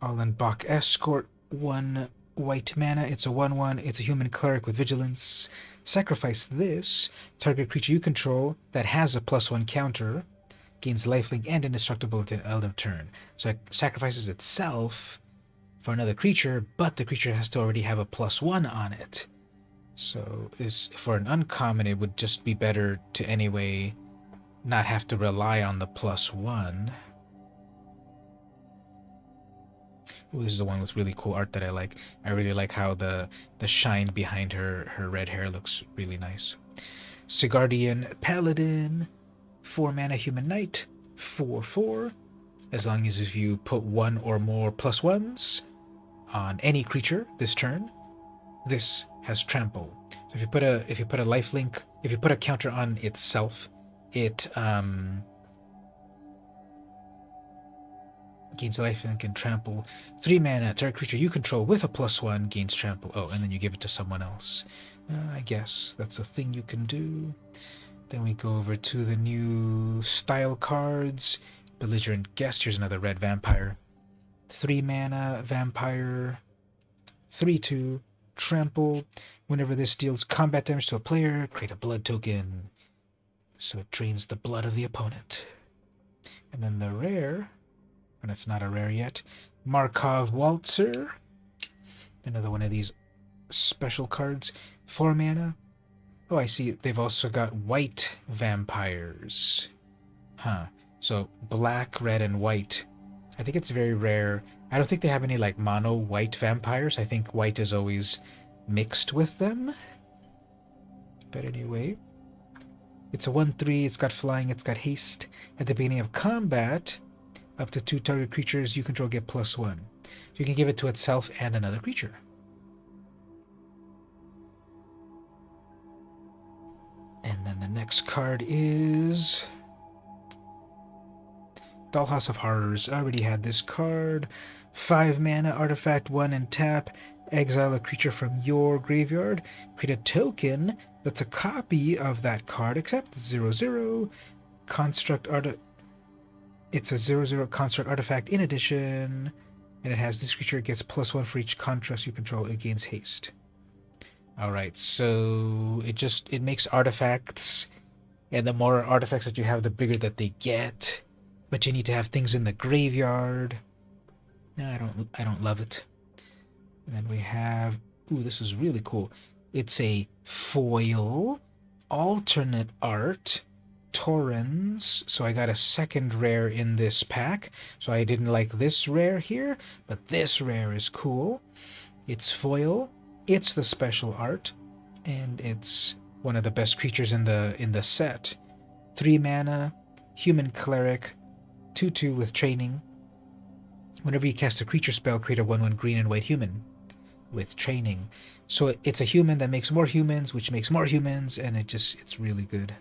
Allenbach Escort, 1 white mana. It's a 1/1. It's a human cleric with vigilance. Sacrifice this. Target creature you control that has a +1 counter gains lifelink and indestructibility at end of turn. So it sacrifices itself for another creature, but the creature has to already have a +1 on it. So for an uncommon, it would just be better to anyway not have to rely on the +1. Ooh, this is the one with really cool art that I like. I really like how the shine behind her red hair looks really nice. Sigardian Paladin, 4 mana human knight, 4/4. As long as if you put 1 or more +1s on any creature this turn, this has trample. So if you put a lifelink, if you put a counter on itself, it gains lifelink and trample. 3 mana, target creature you control with a +1 gains trample. Oh, and then you give it to someone else. I guess that's a thing you can do. Then we go over to the new style cards. Belligerent Guest. Here's another red vampire. 3 mana vampire. 3/2. Trample. Whenever this deals combat damage to a player, create a blood token. So it drains the blood of the opponent. And then the rare, and it's not a rare yet, Markov Waltzer. Another one of these special cards. 4 mana. Oh, I see. They've also got white vampires. Huh. So black, red, and white. I think it's very rare. I don't think they have any like mono white vampires. I think white is always mixed with them. But anyway, it's a 1/3. It's got flying. It's got haste. At the beginning of combat, up to 2 target creatures you control get +1. You can give it to itself and another creature. And then the next card is Dollhouse of Horrors. I already had this card. 5 mana, artifact 1 and tap. Exile a creature from your graveyard. Create a token that's a copy of that card, except it's 0/0. It's a 0/0 construct artifact in addition. And it has this creature gets +1 for each contrast you control. It gains haste. Alright, so it makes artifacts, and the more artifacts that you have, the bigger that they get. But you need to have things in the graveyard. No, I don't love it. And then we have, ooh, this is really cool. It's a foil, alternate art, Torrens. So I got a second rare in this pack. So I didn't like this rare here, but this rare is cool. It's foil. It's the special art, and it's one of the best creatures in the set. 3 mana, human cleric, 2/2 with training. Whenever you cast a creature spell, create a 1/1 green and white human with training. So it's a human that makes more humans, which makes more humans, and it's really good.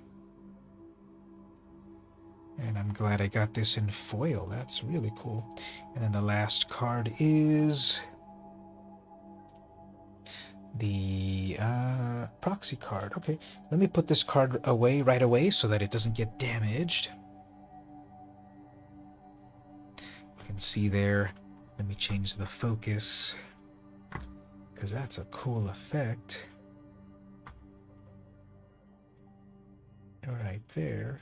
And I'm glad I got this in foil. That's really cool. And then the last card is the proxy card. Okay, let me put this card away right away so that it doesn't get damaged. You can see there. Let me change the focus, because that's a cool effect. Right there.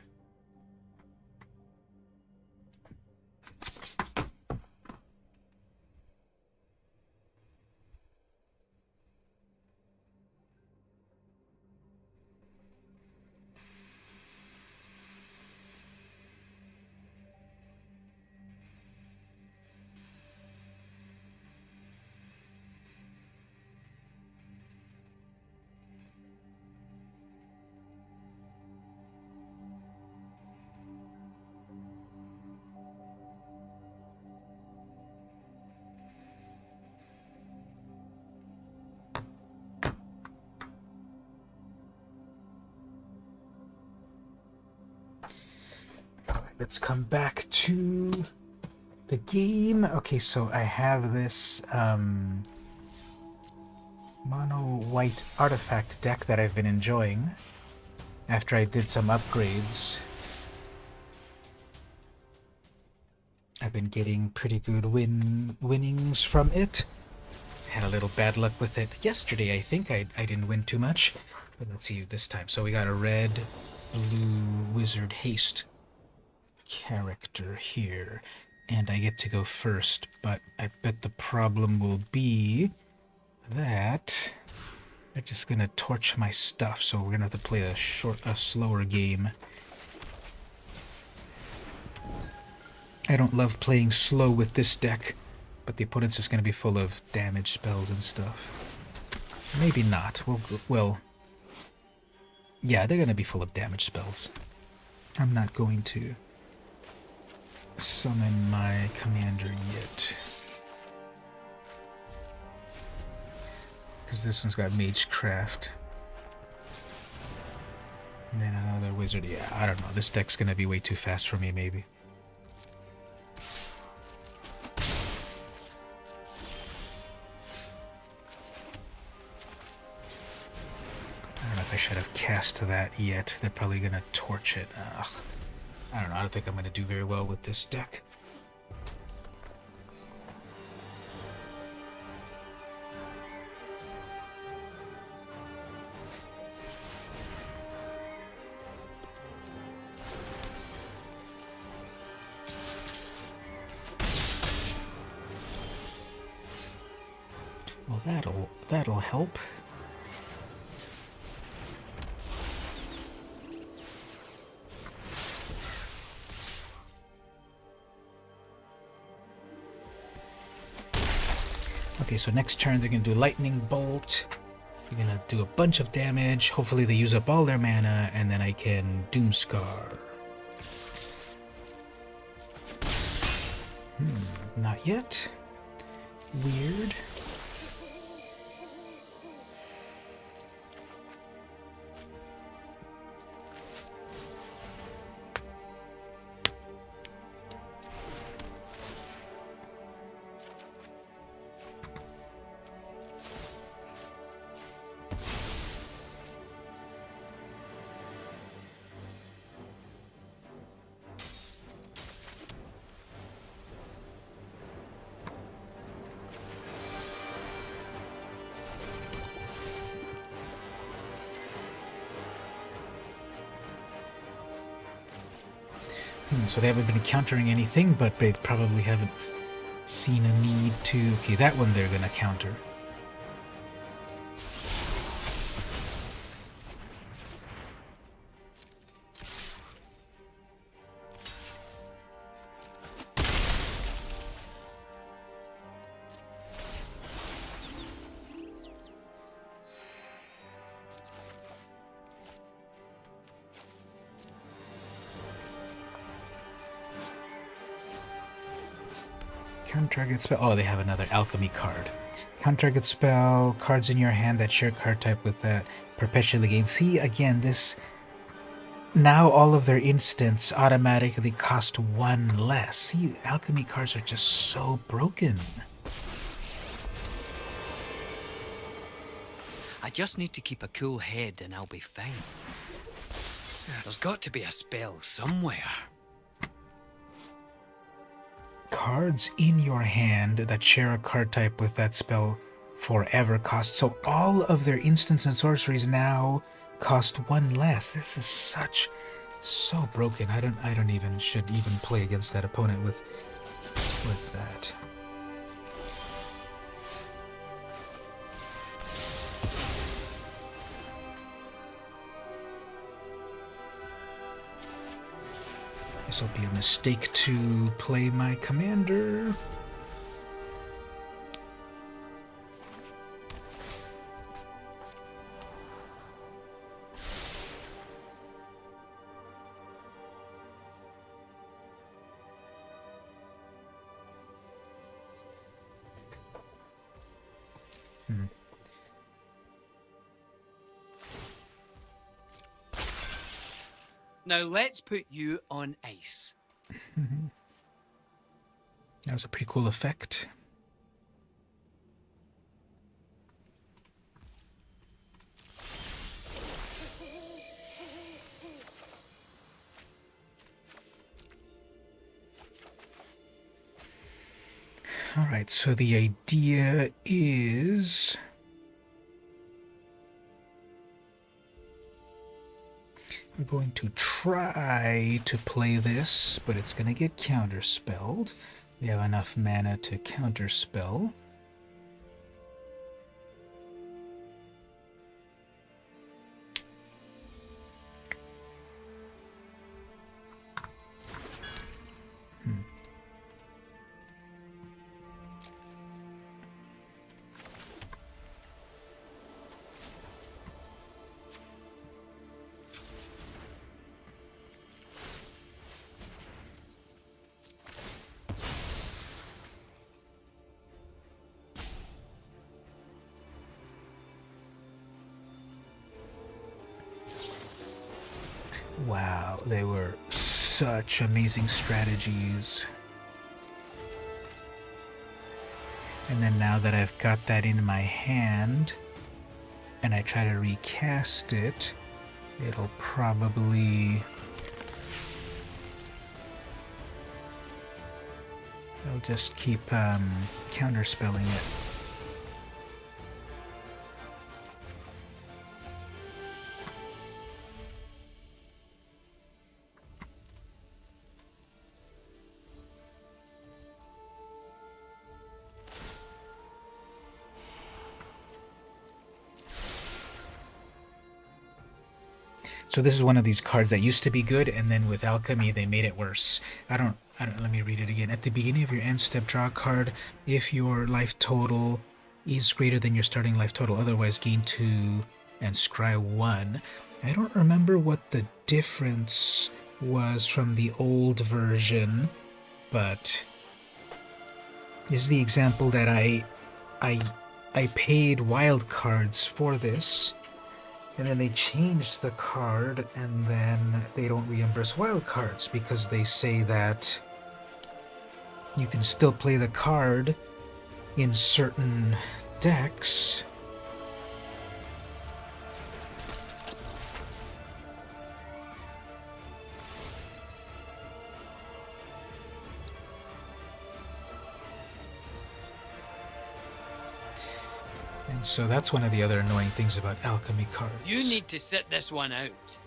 Let's come back to the game. Okay, so I have this mono white artifact deck that I've been enjoying after I did some upgrades. I've been getting pretty good winnings from it. Had a little bad luck with it yesterday. I think I didn't win too much, but let's see this time. So we got a red blue wizard haste character here, and I get to go first, but I bet the problem will be that they're just gonna torch my stuff, so we're gonna have to play a slower game. I don't love playing slow with this deck, but the opponent's just gonna be full of damage spells and stuff. Maybe not. Well, yeah, they're gonna be full of damage spells. I'm not going to summon my commander yet, because this one's got Magecraft. And then another wizard. Yeah, I don't know. This deck's gonna be way too fast for me, maybe. I don't know if I should have cast that yet. They're probably gonna torch it. Ugh. I don't know. I don't think I'm gonna do very well with this deck. Well, that'll help. Okay, so next turn they're gonna do Lightning Bolt. They're gonna do a bunch of damage. Hopefully they use up all their mana, and then I can Doomscar. Not yet. Weird. So they haven't been countering anything, but they probably haven't seen a need to... Okay, that one they're gonna counter. Counter-target spell. Oh, they have another alchemy card. Counter-target spell. Cards in your hand that share card type with that perpetually gain. See, again, this... Now all of their instants automatically cost one less. See, alchemy cards are just so broken. I just need to keep a cool head and I'll be fine. There's got to be a spell somewhere. Cards in your hand that share a card type with that spell forever cost. So all of their instants and sorceries now cost one less. This is so broken. I don't should even play against that opponent with that. This will be a mistake to play my commander. Now let's put you on ice. That was a pretty cool effect. Alright, so the idea is... we're going to try to play this, but it's going to get counterspelled. We have enough mana to counterspell. Wow, they were such amazing strategies. And then now that I've got that in my hand, and I try to recast it, it'll probably... I'll just keep counterspelling it. So this is one of these cards that used to be good, and then with Alchemy they made it worse. I don't, let me read it again. At the beginning of your end step, draw a card if your life total is greater than your starting life total. Otherwise, gain 2 and scry 1. I don't remember what the difference was from the old version, but this is the example that I paid wild cards for this. And then they changed the card, and then they don't reimburse wild cards because they say that you can still play the card in certain decks. And so that's one of the other annoying things about alchemy cards. You need to sit this one out.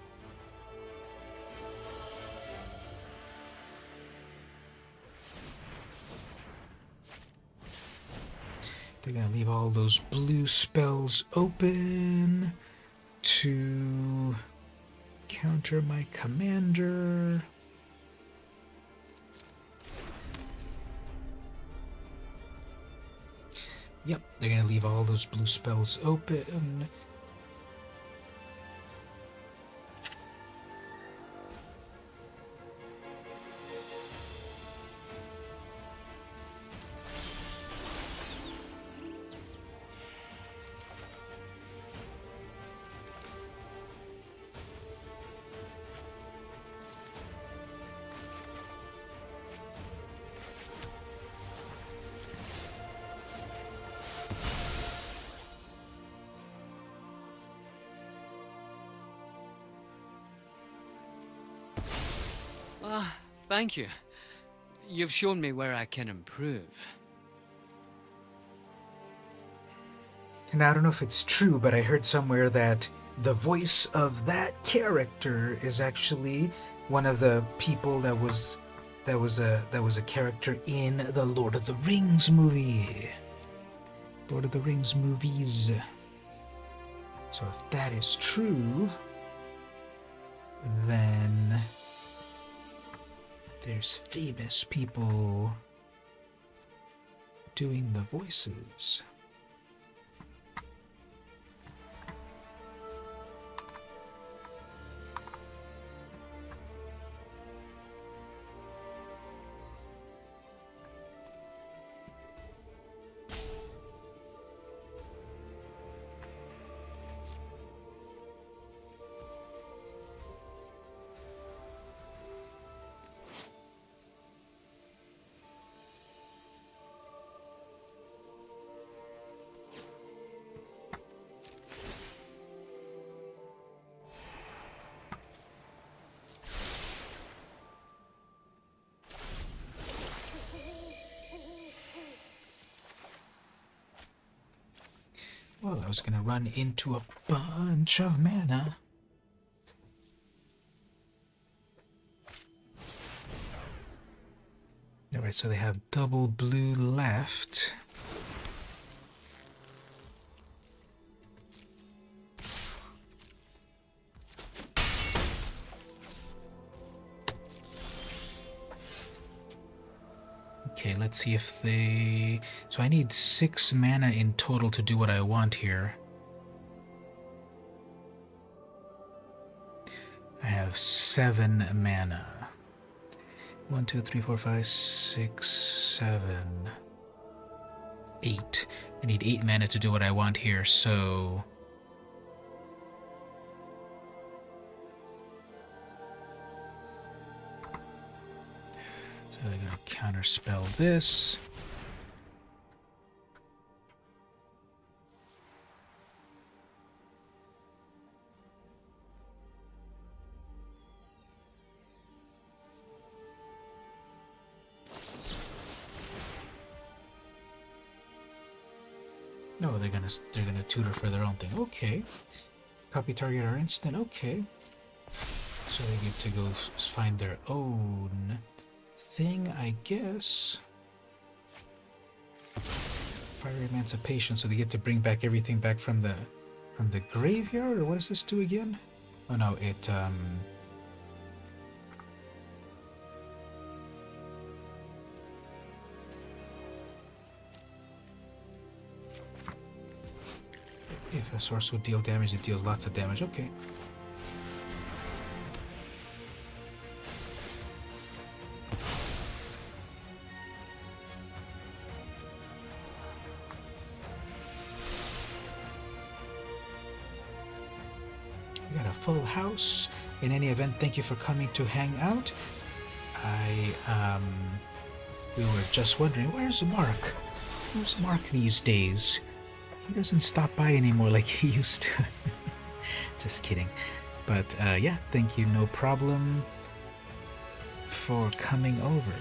They're going to leave all those blue spells open to counter my commander. Yep, they're going to leave all those blue spells open. Thank you. You've shown me where I can improve. And I don't know if it's true, but I heard somewhere that the voice of that character is actually one of the people that was a character in the Lord of the Rings movie. Lord of the Rings movies. So if that is true, then there's famous people doing the voices. Well, I was gonna run into a bunch of mana. Alright, so they have double blue left. Okay, let's see if they... So I need 6 mana in total to do what I want here. I have 7 mana. 1, 2, 3, 4, 5, 6, 7, 8. I need 8 mana to do what I want here, so... So they're gonna counterspell this. No, they're gonna tutor for their own thing. Okay. Copy target or instant. Okay. So they get to go find their own thing, I guess. Fire Emancipation, so they get to bring back everything back from the graveyard, or what does this do again? Oh no, it if a source would deal damage, it deals lots of damage. Okay. We got a full house. In any event, thank you for coming to hang out. We were just wondering, where's Mark? Where's Mark these days? He doesn't stop by anymore like he used to. Just kidding. But yeah, thank you, no problem for coming over.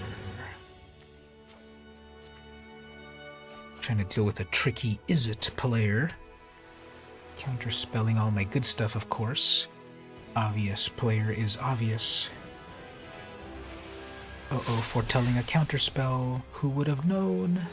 Trying to deal with a tricky is-it player. Counterspelling all my good stuff, of course. Obvious player is obvious. Uh-oh, foretelling a counterspell. Who would have known?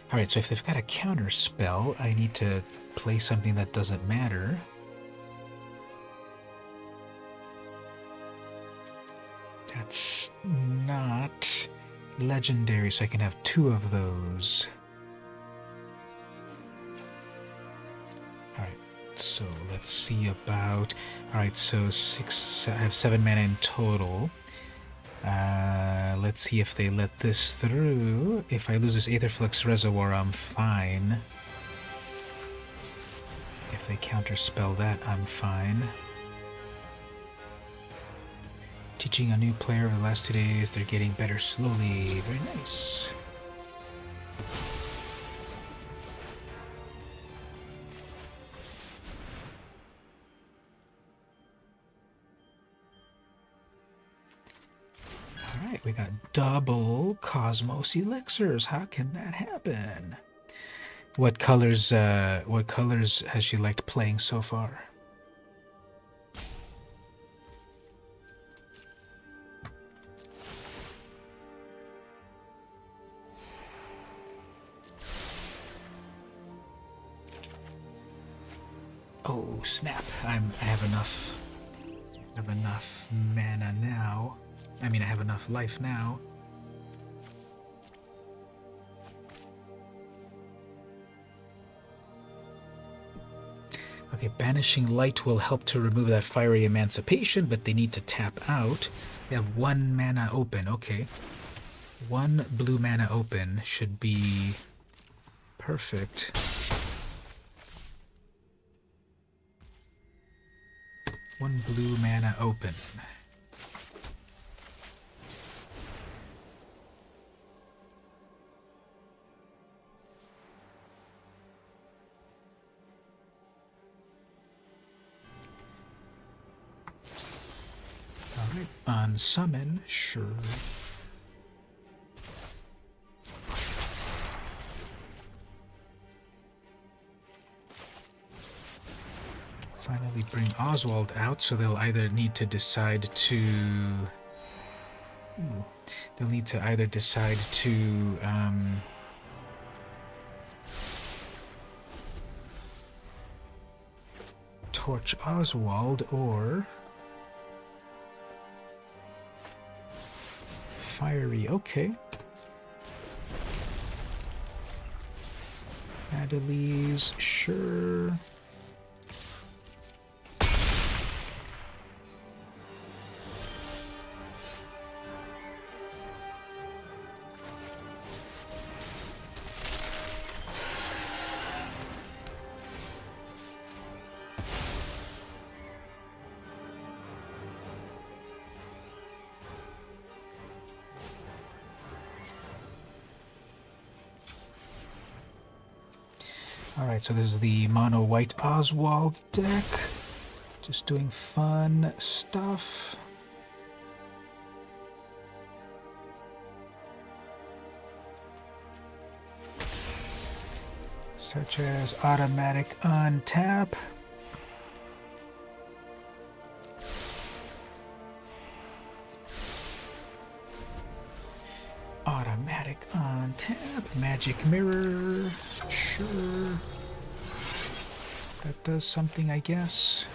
Alright, so if they've got a counter spell, I need to play something that doesn't matter. That's not legendary, so I can have 2 of those. Alright, so let's see about... Alright, so I have 7 mana in total. Let's see if they let this through. If I lose this Aetherflux Reservoir, I'm fine. If they counterspell that, I'm fine. Teaching a new player over the last 2 days. They're getting better slowly. Very nice. Alright, we got double Cosmos Elixirs. How can that happen? What colors has she liked playing so far? Oh snap! I have enough mana now. I mean, I have enough life now. Okay, Banishing Light will help to remove that Fiery Emancipation, but they need to tap out. They have 1 mana open. Okay, 1 blue mana open should be perfect. 1 blue mana open. Unsummon, sure. Finally bring Oswald out, so they'll either need to decide to... Ooh. They'll need to either decide to... torch Oswald, or... Fiery, okay. Adelise, sure. Alright, so this is the mono white Oswald deck. Just doing fun stuff. Such as automatic untap. Automatic untap. Magic mirror. Sure. That does something, I guess.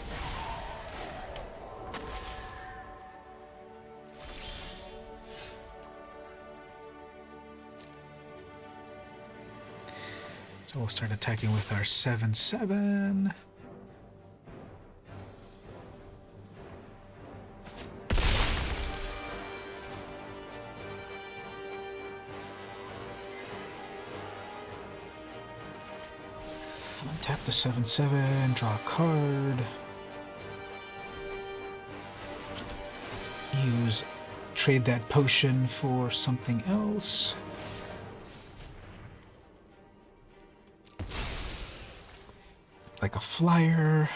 So we'll start attacking with our 7/7. Tap the 7/7, draw a card. Trade that potion for something else. Like a flyer.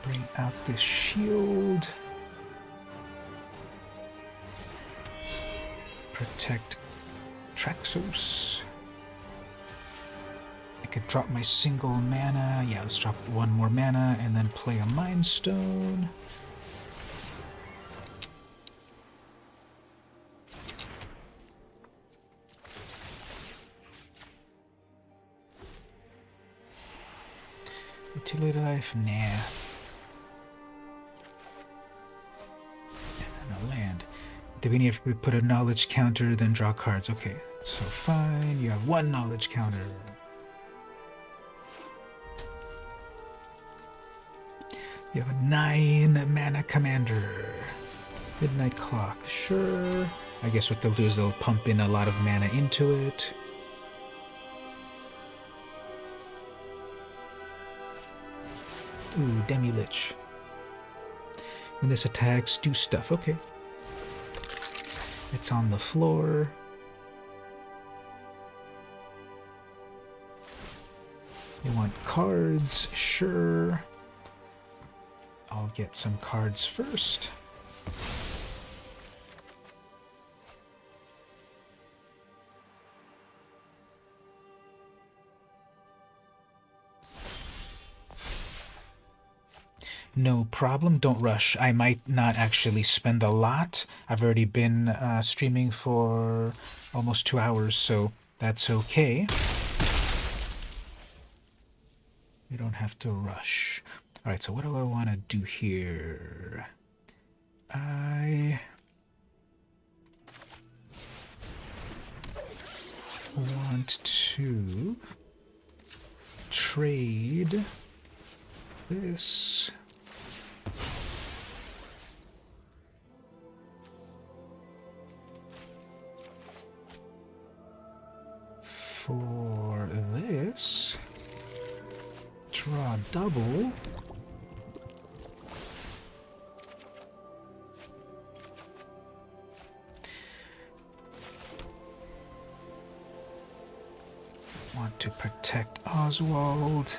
Bring out this shield. Protect Traxos. I could drop my single mana. Yeah, let's drop one more mana and then play a Mind Stone. Utility life? Nah. And a land. At the beginning, if we put a knowledge counter, then draw cards. Okay, so fine. You have one knowledge counter. You have a 9 mana commander. Midnight Clock, sure. I guess what they'll do is they'll pump in a lot of mana into it. Ooh, Demi-Lich. When this attacks, do stuff. Okay. It's on the floor. You want cards? Sure. I'll get some cards first. No problem, don't rush. I might not actually spend a lot. I've already been streaming for almost 2 hours, so that's okay. You don't have to rush. Alright, so what do I want to do here? I want to trade this for this. Draw double. want to protect Oswald.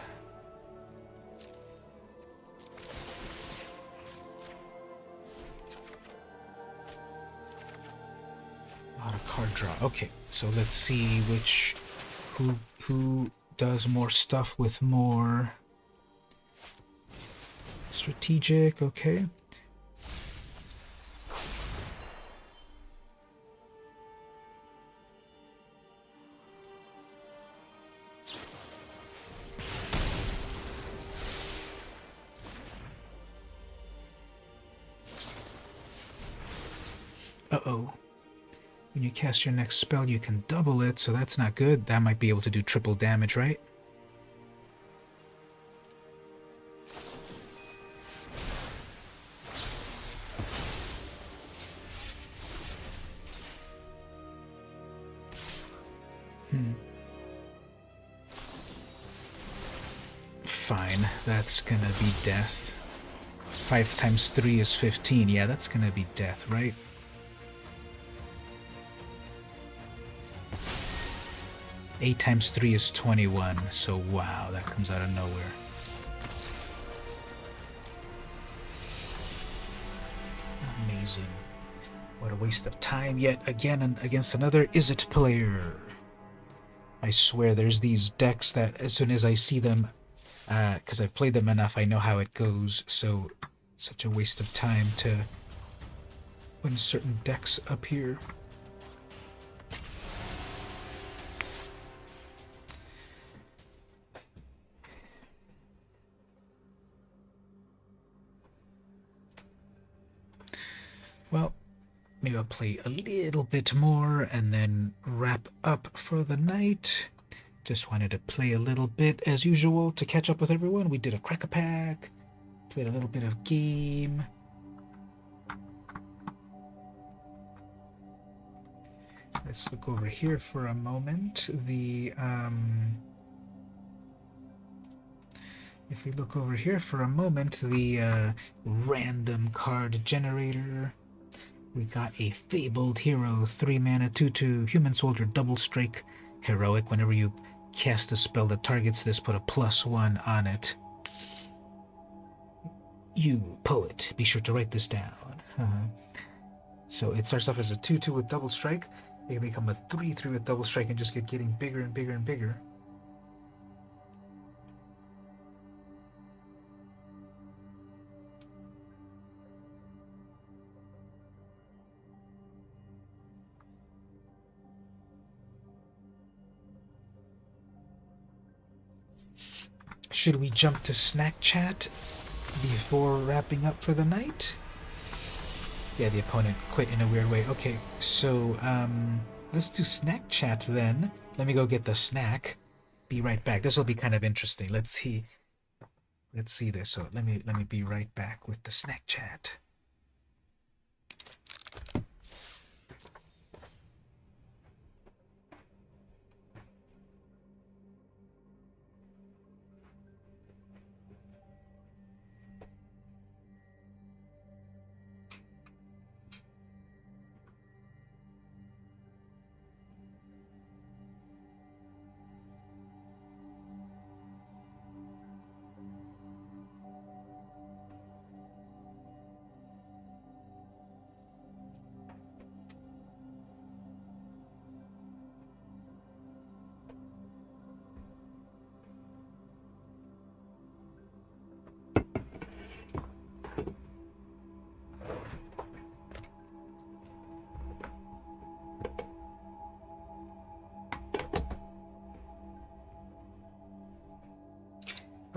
Not a card draw. Okay, so let's see who does more stuff with more strategic. Okay. Uh-oh. When you cast your next spell, you can double it, so that's not good. That might be able to do triple damage, right? Fine, that's gonna be death. 5 times 3 is 15. Yeah, that's gonna be death, right? Eight times 3 is 21, so wow, that comes out of nowhere. Amazing. What a waste of time yet again against another Izzet player. I swear there's these decks that as soon as I see them, because I've played them enough, I know how it goes, so such a waste of time to when certain decks appear. Well, maybe I'll play a little bit more and then wrap up for the night. Just wanted to play a little bit as usual to catch up with everyone. We did a crack-a-pack, played a little bit of game. Let's look over here for a moment. If we look over here for a moment, the random card generator. We got a Fabled Hero, 3 mana, 2/2, Human Soldier, double strike, heroic. Whenever you cast a spell that targets this, put a +1 on it. You, poet, be sure to write this down. So it starts off as a 2/2 with double strike. It can become a 3/3 with double strike and just get getting bigger and bigger and bigger. Should we jump to snack chat before wrapping up for the night? Yeah, the opponent quit in a weird way. Okay, so let's do snack chat then. Let me go get the snack. Be right back. This will be kind of interesting. Let's see this. So let me be right back with the snack chat.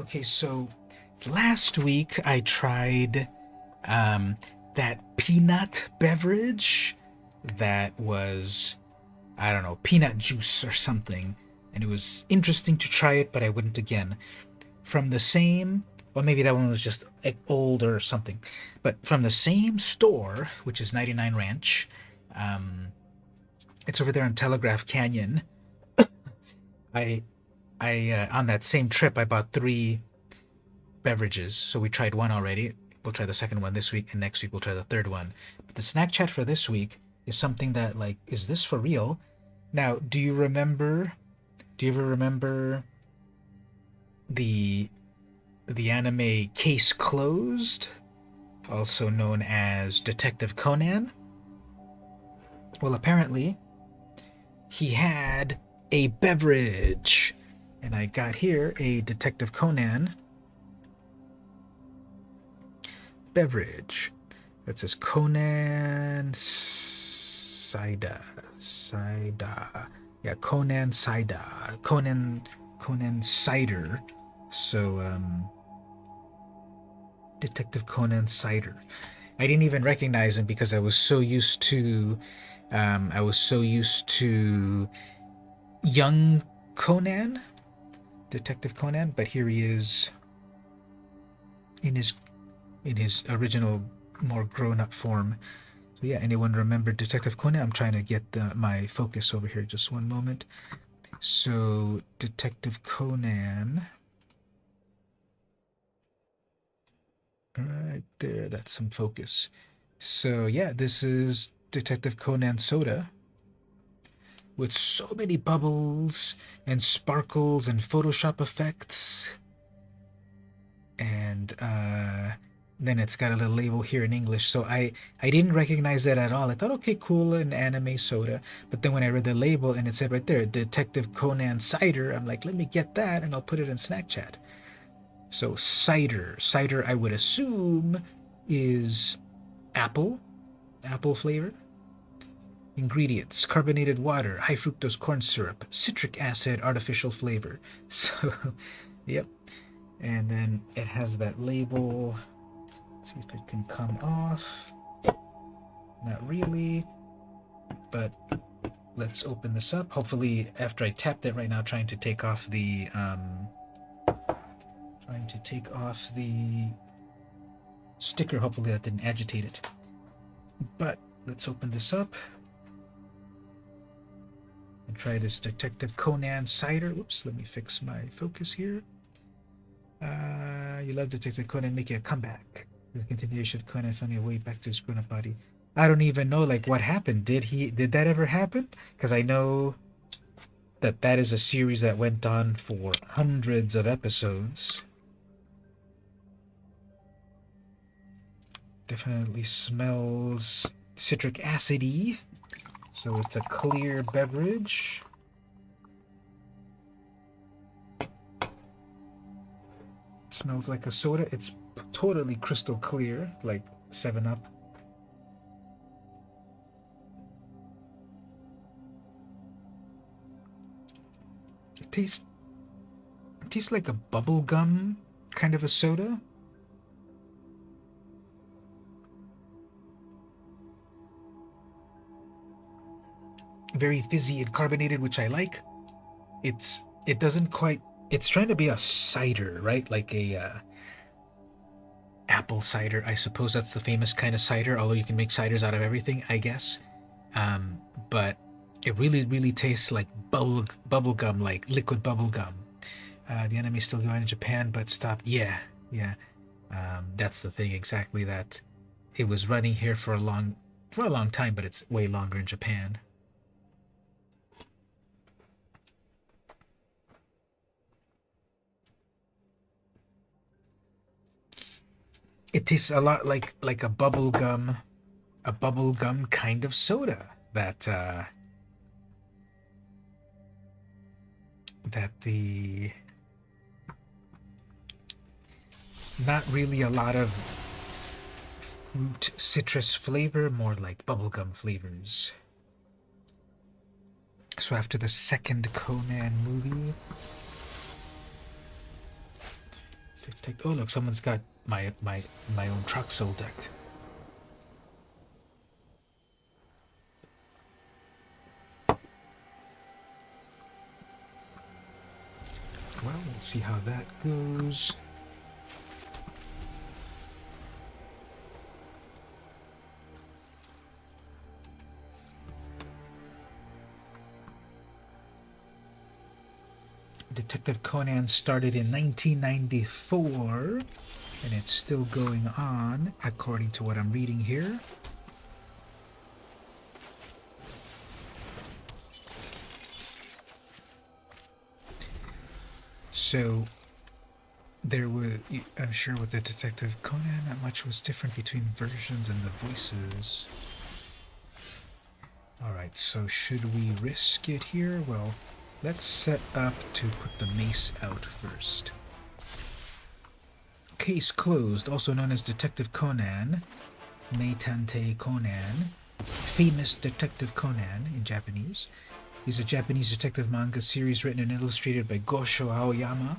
Okay, so last week I tried that peanut beverage that was, I don't know, peanut juice or something. And it was interesting to try it, but I wouldn't again. From the same, well, maybe that one was just old or something. But from the same store, which is 99 Ranch, it's over there on Telegraph Canyon. I on that same trip, I bought 3 beverages. So we tried one already. We'll try the second one this week, and next week we'll try the third one. But the snack chat for this week is something that, like, is this for real? Now, do you remember Do you ever remember the anime Case Closed, also known as Detective Conan? Well, apparently, he had a beverage. And I got here a Detective Conan beverage. That says Conan Cider. Yeah, Conan Cider. Conan Cider. So, Detective Conan Cider. I didn't even recognize him because I was so used to young Conan, Detective Conan, but here he is in his original, more grown-up form. So yeah, anyone remember Detective Conan? I'm trying to get my focus over here. Just one moment. So Detective Conan, right there. That's some focus. So yeah, this is Detective Conan soda with so many bubbles and sparkles and Photoshop effects. And then it's got a little label here in English. So I didn't recognize that at all. I thought, okay, cool, an anime soda. But then when I read the label and it said right there, Detective Conan Cider, I'm like, let me get that and I'll put it in Snack Chat. So cider. Cider, I would assume, is apple flavor. Ingredients: carbonated water, high fructose corn syrup, citric acid, artificial flavor. So, yep. And then it has that label. Let's see if it can come off. Not really, but let's open this up. Hopefully, after I tapped it right now, trying to take off the sticker. Hopefully that didn't agitate it. But let's open this up and try this Detective Conan cider. Whoops, let me fix my focus here. You love Detective Conan making a comeback. The continuation of Conan finding a way back to his grown-up body. I don't even know like what happened. Did that ever happen? Because I know that is a series that went on for hundreds of episodes. Definitely smells citric acidy. So it's a clear beverage. It smells like a soda. It's totally crystal clear, like 7-Up. It tastes like a bubble gum kind of a soda. Very fizzy and carbonated, which I like. It doesn't quite. It's trying to be a cider, right? Like a apple cider. I suppose that's the famous kind of cider. Although you can make ciders out of everything, I guess. But it really, really tastes like bubble gum, like liquid bubble gum. The enemy's still going in Japan, but stopped. Yeah. That's the thing. Exactly that. It was running here for a long time, but it's way longer in Japan. It tastes a lot like a bubble gum kind of soda that the not really a lot of fruit citrus flavor, more like bubblegum flavors. So after the second Conan movie, oh look, someone's got my own truck soul deck. Well, we'll see how that goes. Detective Conan started in 1994, and it's still going on, according to what I'm reading here. So there was, I'm sure with the Detective Conan, not much was different between versions and the voices. Alright, so should we risk it here? Well, let's set up to put the mace out first. Case closed, also known as Detective Conan, Meitante Conan, famous Detective Conan in Japanese. He's a Japanese detective manga series written and illustrated by Gosho Aoyama.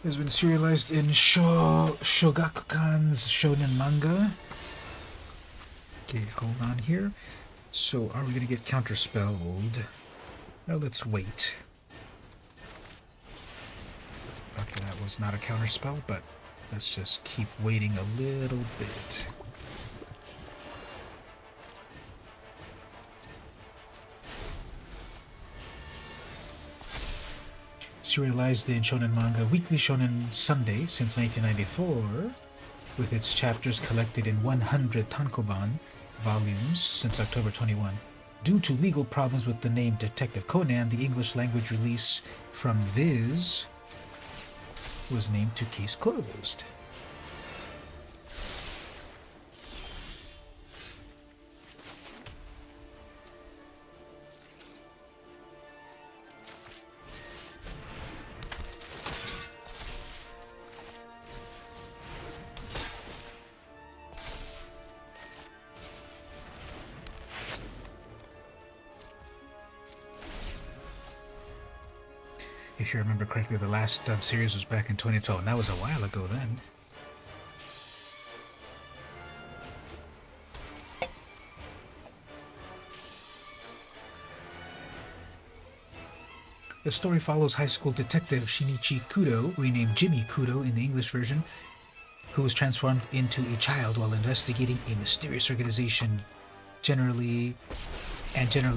It has been serialized in Shogakukan's Shonen Manga. Okay, hold on here. So, are we going to get counterspelled? No, let's wait. Okay, that was not a counterspell, but let's just keep waiting a little bit. Serialized in Shonen Manga Weekly Shonen Sunday since 1994, with its chapters collected in 100 tankobon volumes since October 21. Due to legal problems with the name Detective Conan, the English language release from Viz was named to Case Closed. If you remember correctly, the last series was back in 2012, and that was a while ago then. The story follows high school detective Shinichi Kudo, renamed Jimmy Kudo in the English version, who was transformed into a child while investigating a mysterious organization, generally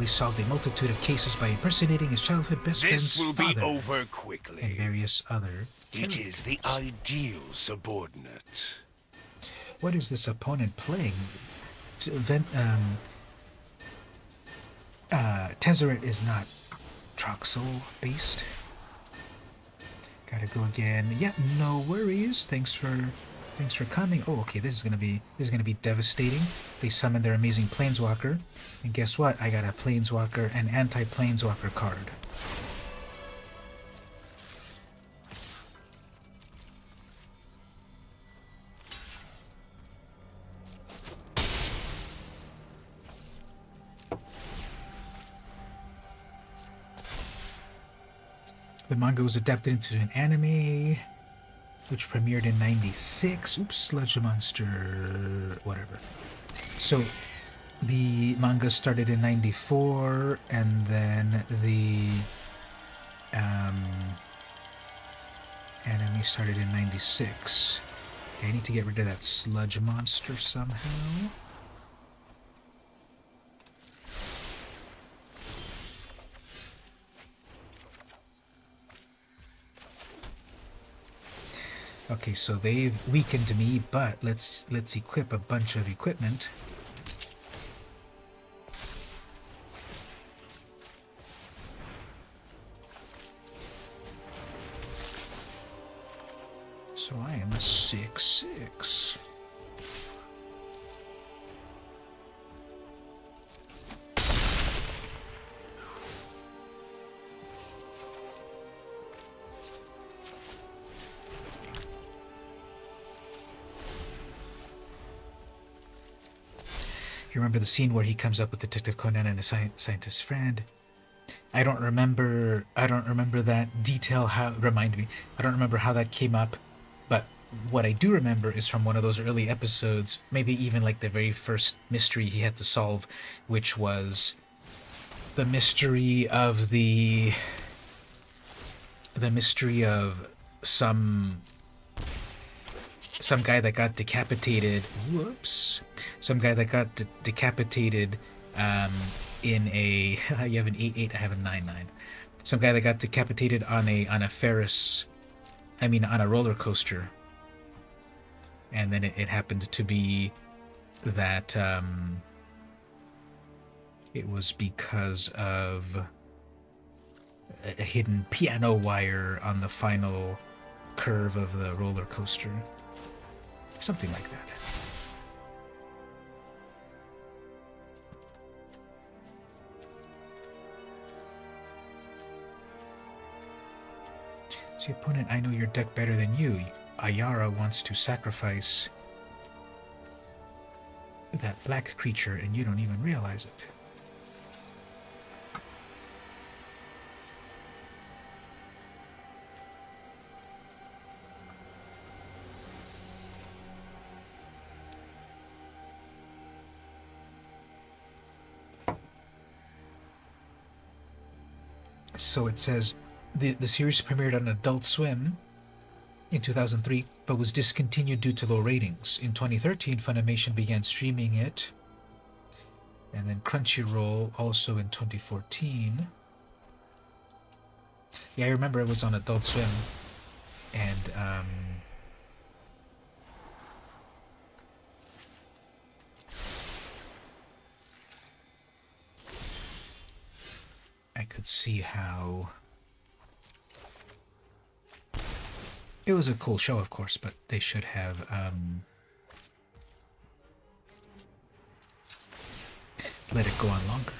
solved a multitude of cases by impersonating his childhood best friend's father. This will be over quickly. And various other It is the ideal subordinate. What is this opponent playing? Tezzeret is not Troxel based. Gotta go again. Yeah, no worries. Thanks for coming. Oh, okay, this is gonna be devastating. They summon their amazing Planeswalker, and guess what? I got a Planeswalker and anti-Planeswalker card. The manga was adapted into an anime, which premiered in '96. Oops, Sludge Monster, whatever. So, the manga started in '94, and then the anime started in '96. Okay, I need to get rid of that Sludge Monster somehow. Okay, so they've weakened me, but let's equip a bunch of equipment. So I am a 6/6. You remember the scene where he comes up with Detective Conan and his scientist friend? I don't remember that detail. Remind me. I don't remember how that came up, but what I do remember is from one of those early episodes, maybe even like the very first mystery he had to solve, which was the mystery of some guy that got decapitated. Whoops. Some guy that got decapitated in a... You have an 8/8, I have a 9/9. Some guy that got decapitated on a roller coaster. And then it happened to be that it was because of a hidden piano wire on the final curve of the roller coaster. Something like that. So, opponent, I know your deck better than you. Ayara wants to sacrifice that black creature and you don't even realize it. So it says the series premiered on Adult Swim in 2003, but was discontinued due to low ratings. In 2013, Funimation began streaming it, and then Crunchyroll also in 2014. Yeah, I remember it was on Adult Swim, and I could see how it was a cool show, of course, but they should have let it go on longer.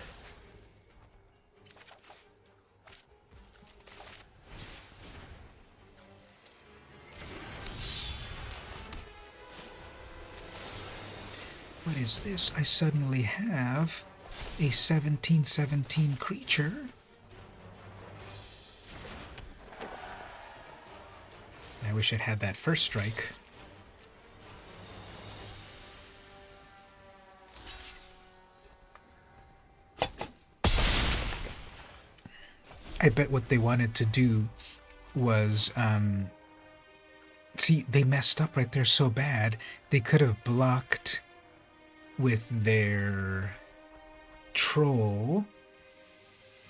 What is this? I suddenly have a 17/17 creature. I wish it had that first strike. I bet what they wanted to do was, see, they messed up right there so bad. They could have blocked with their troll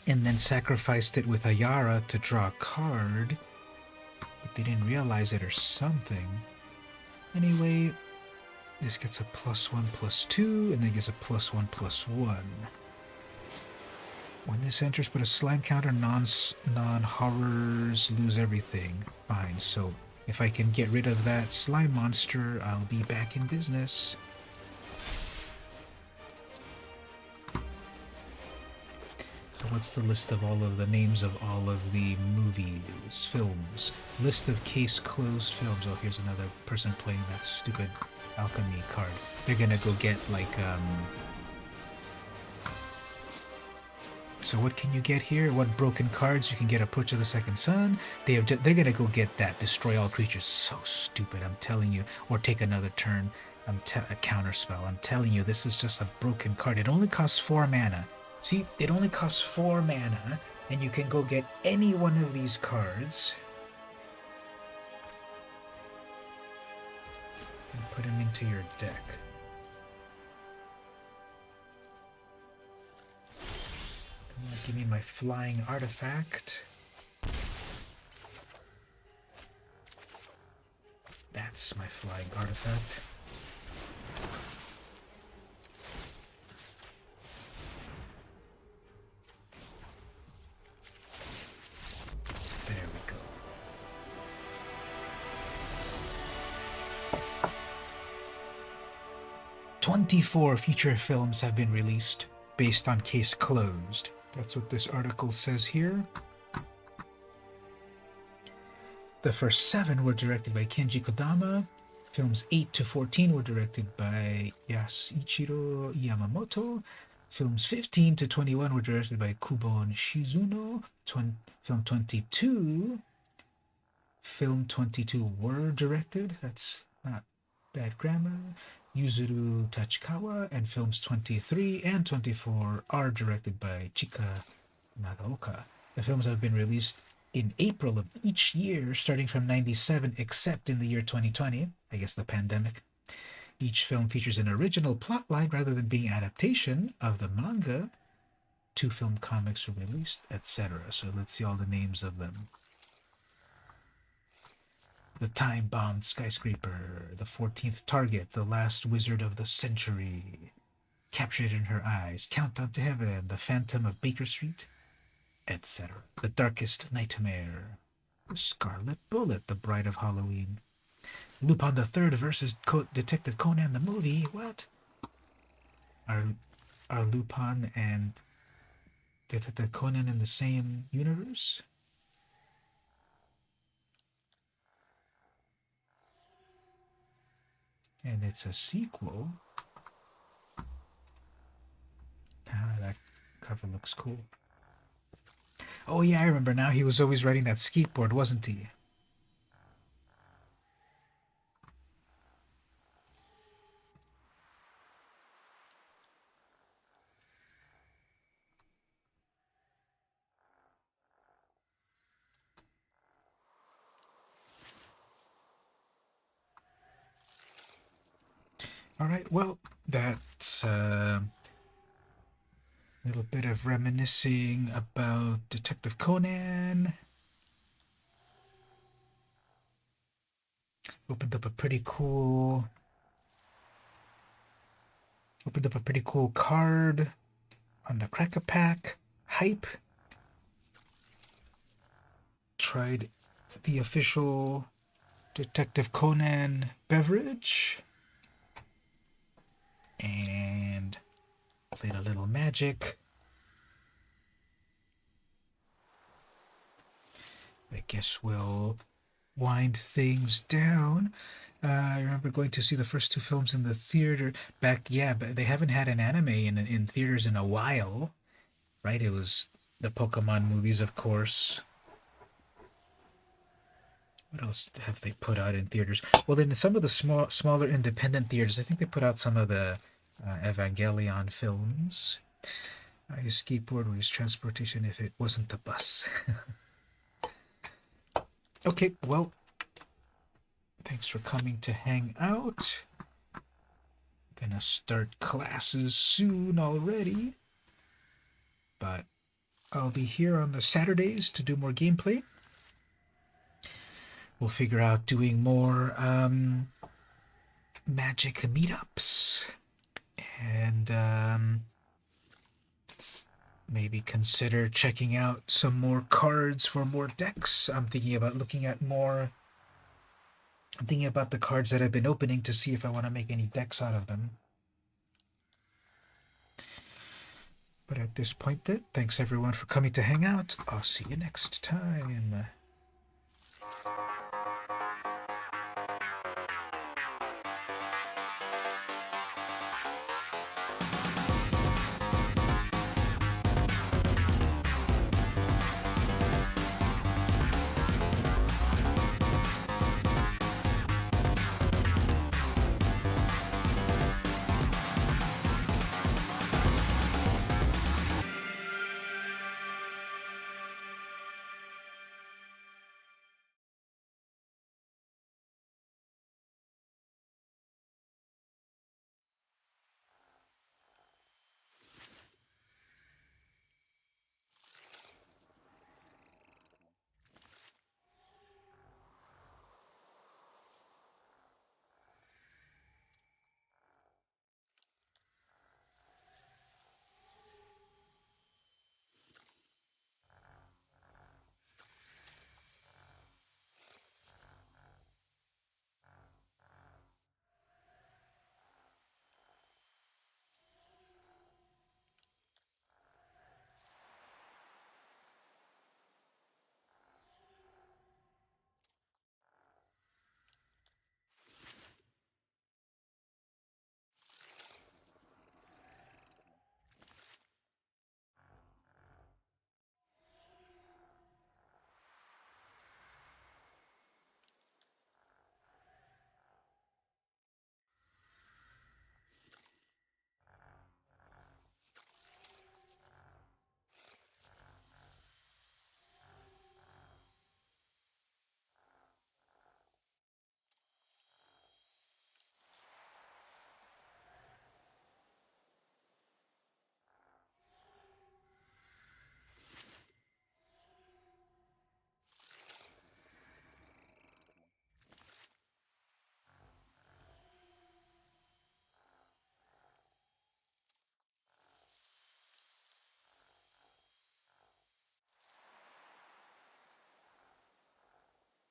and then sacrificed it with Ayara to draw a card, but they didn't realize it or something. Anyway, this gets a +1/+2 and then gets a +1/+1. When this enters, put a slime counter. Non-horrors lose everything. Fine, so if I can get rid of that slime monster, I'll be back in business. So what's the list of all of the names of all of the movies, films? List of case closed films. Oh, here's another person playing that stupid alchemy card. They're gonna go get, like, so what can you get here? What broken cards? You can get Approach of the Second Sun. They're gonna go get that. Destroy all creatures. So stupid, I'm telling you. Or take another turn. A counterspell. I'm telling you, this is just a broken card. It only costs 4 mana. See, it only costs 4 mana, and you can go get any one of these cards and put them into your deck. Give me my flying artifact. That's my flying artifact. There we go. "24 feature films have been released based on Case Closed." That's what this article says here. The first 7 were directed by Kenji Kodama. Films 8 to 14 were directed by Yasuichiro Yamamoto. Films 15 to 21 were directed by Kubon Shizuno. Film 22 were directed. That's not bad grammar. Yuzuru Tachikawa, and films 23 and 24 are directed by Chika Nagaoka. The films have been released in April of each year, starting from 97, except in the year 2020, I guess the pandemic. Each film features an original plotline rather than being adaptation of the manga. 2 film comics were released, etc. So let's see all the names of them. The Time-Bombed Skyscraper, The 14th Target, The Last Wizard of the Century, Captured in Her Eyes, Countdown to Heaven, The Phantom of Baker Street, etc. The Darkest Nightmare. The Scarlet Bullet, The Bride of Halloween. Lupin the Third versus Detective Conan the movie. What? Are Lupin and Detective Conan in the same universe? And it's a sequel. Ah, that cover looks cool. Oh yeah, I remember now. He was always riding that skateboard, wasn't he? All right, well, that's a little bit of reminiscing about Detective Conan. Opened up a pretty cool card on the Crack-a-Pack hype. Tried the official Detective Conan beverage and played a little Magic. I guess we'll wind things down. I remember going to see the first two films in the theater back. Yeah, but they haven't had an anime in theaters in a while, right? It was the Pokemon movies, of course. What else have they put out in theaters? Well, in some of the smaller independent theaters, I think they put out some of the Evangelion films. I use skateboard, we use transportation if it wasn't the bus. Okay, well, thanks for coming to hang out. Gonna start classes soon already, but I'll be here on the Saturdays to do more gameplay. We'll figure out doing more Magic meetups and maybe consider checking out some more cards for more decks. I'm thinking about looking at more. I'm thinking about the cards that I've been opening to see if I want to make any decks out of them. But at this point, then, thanks everyone for coming to hang out. I'll see you next time.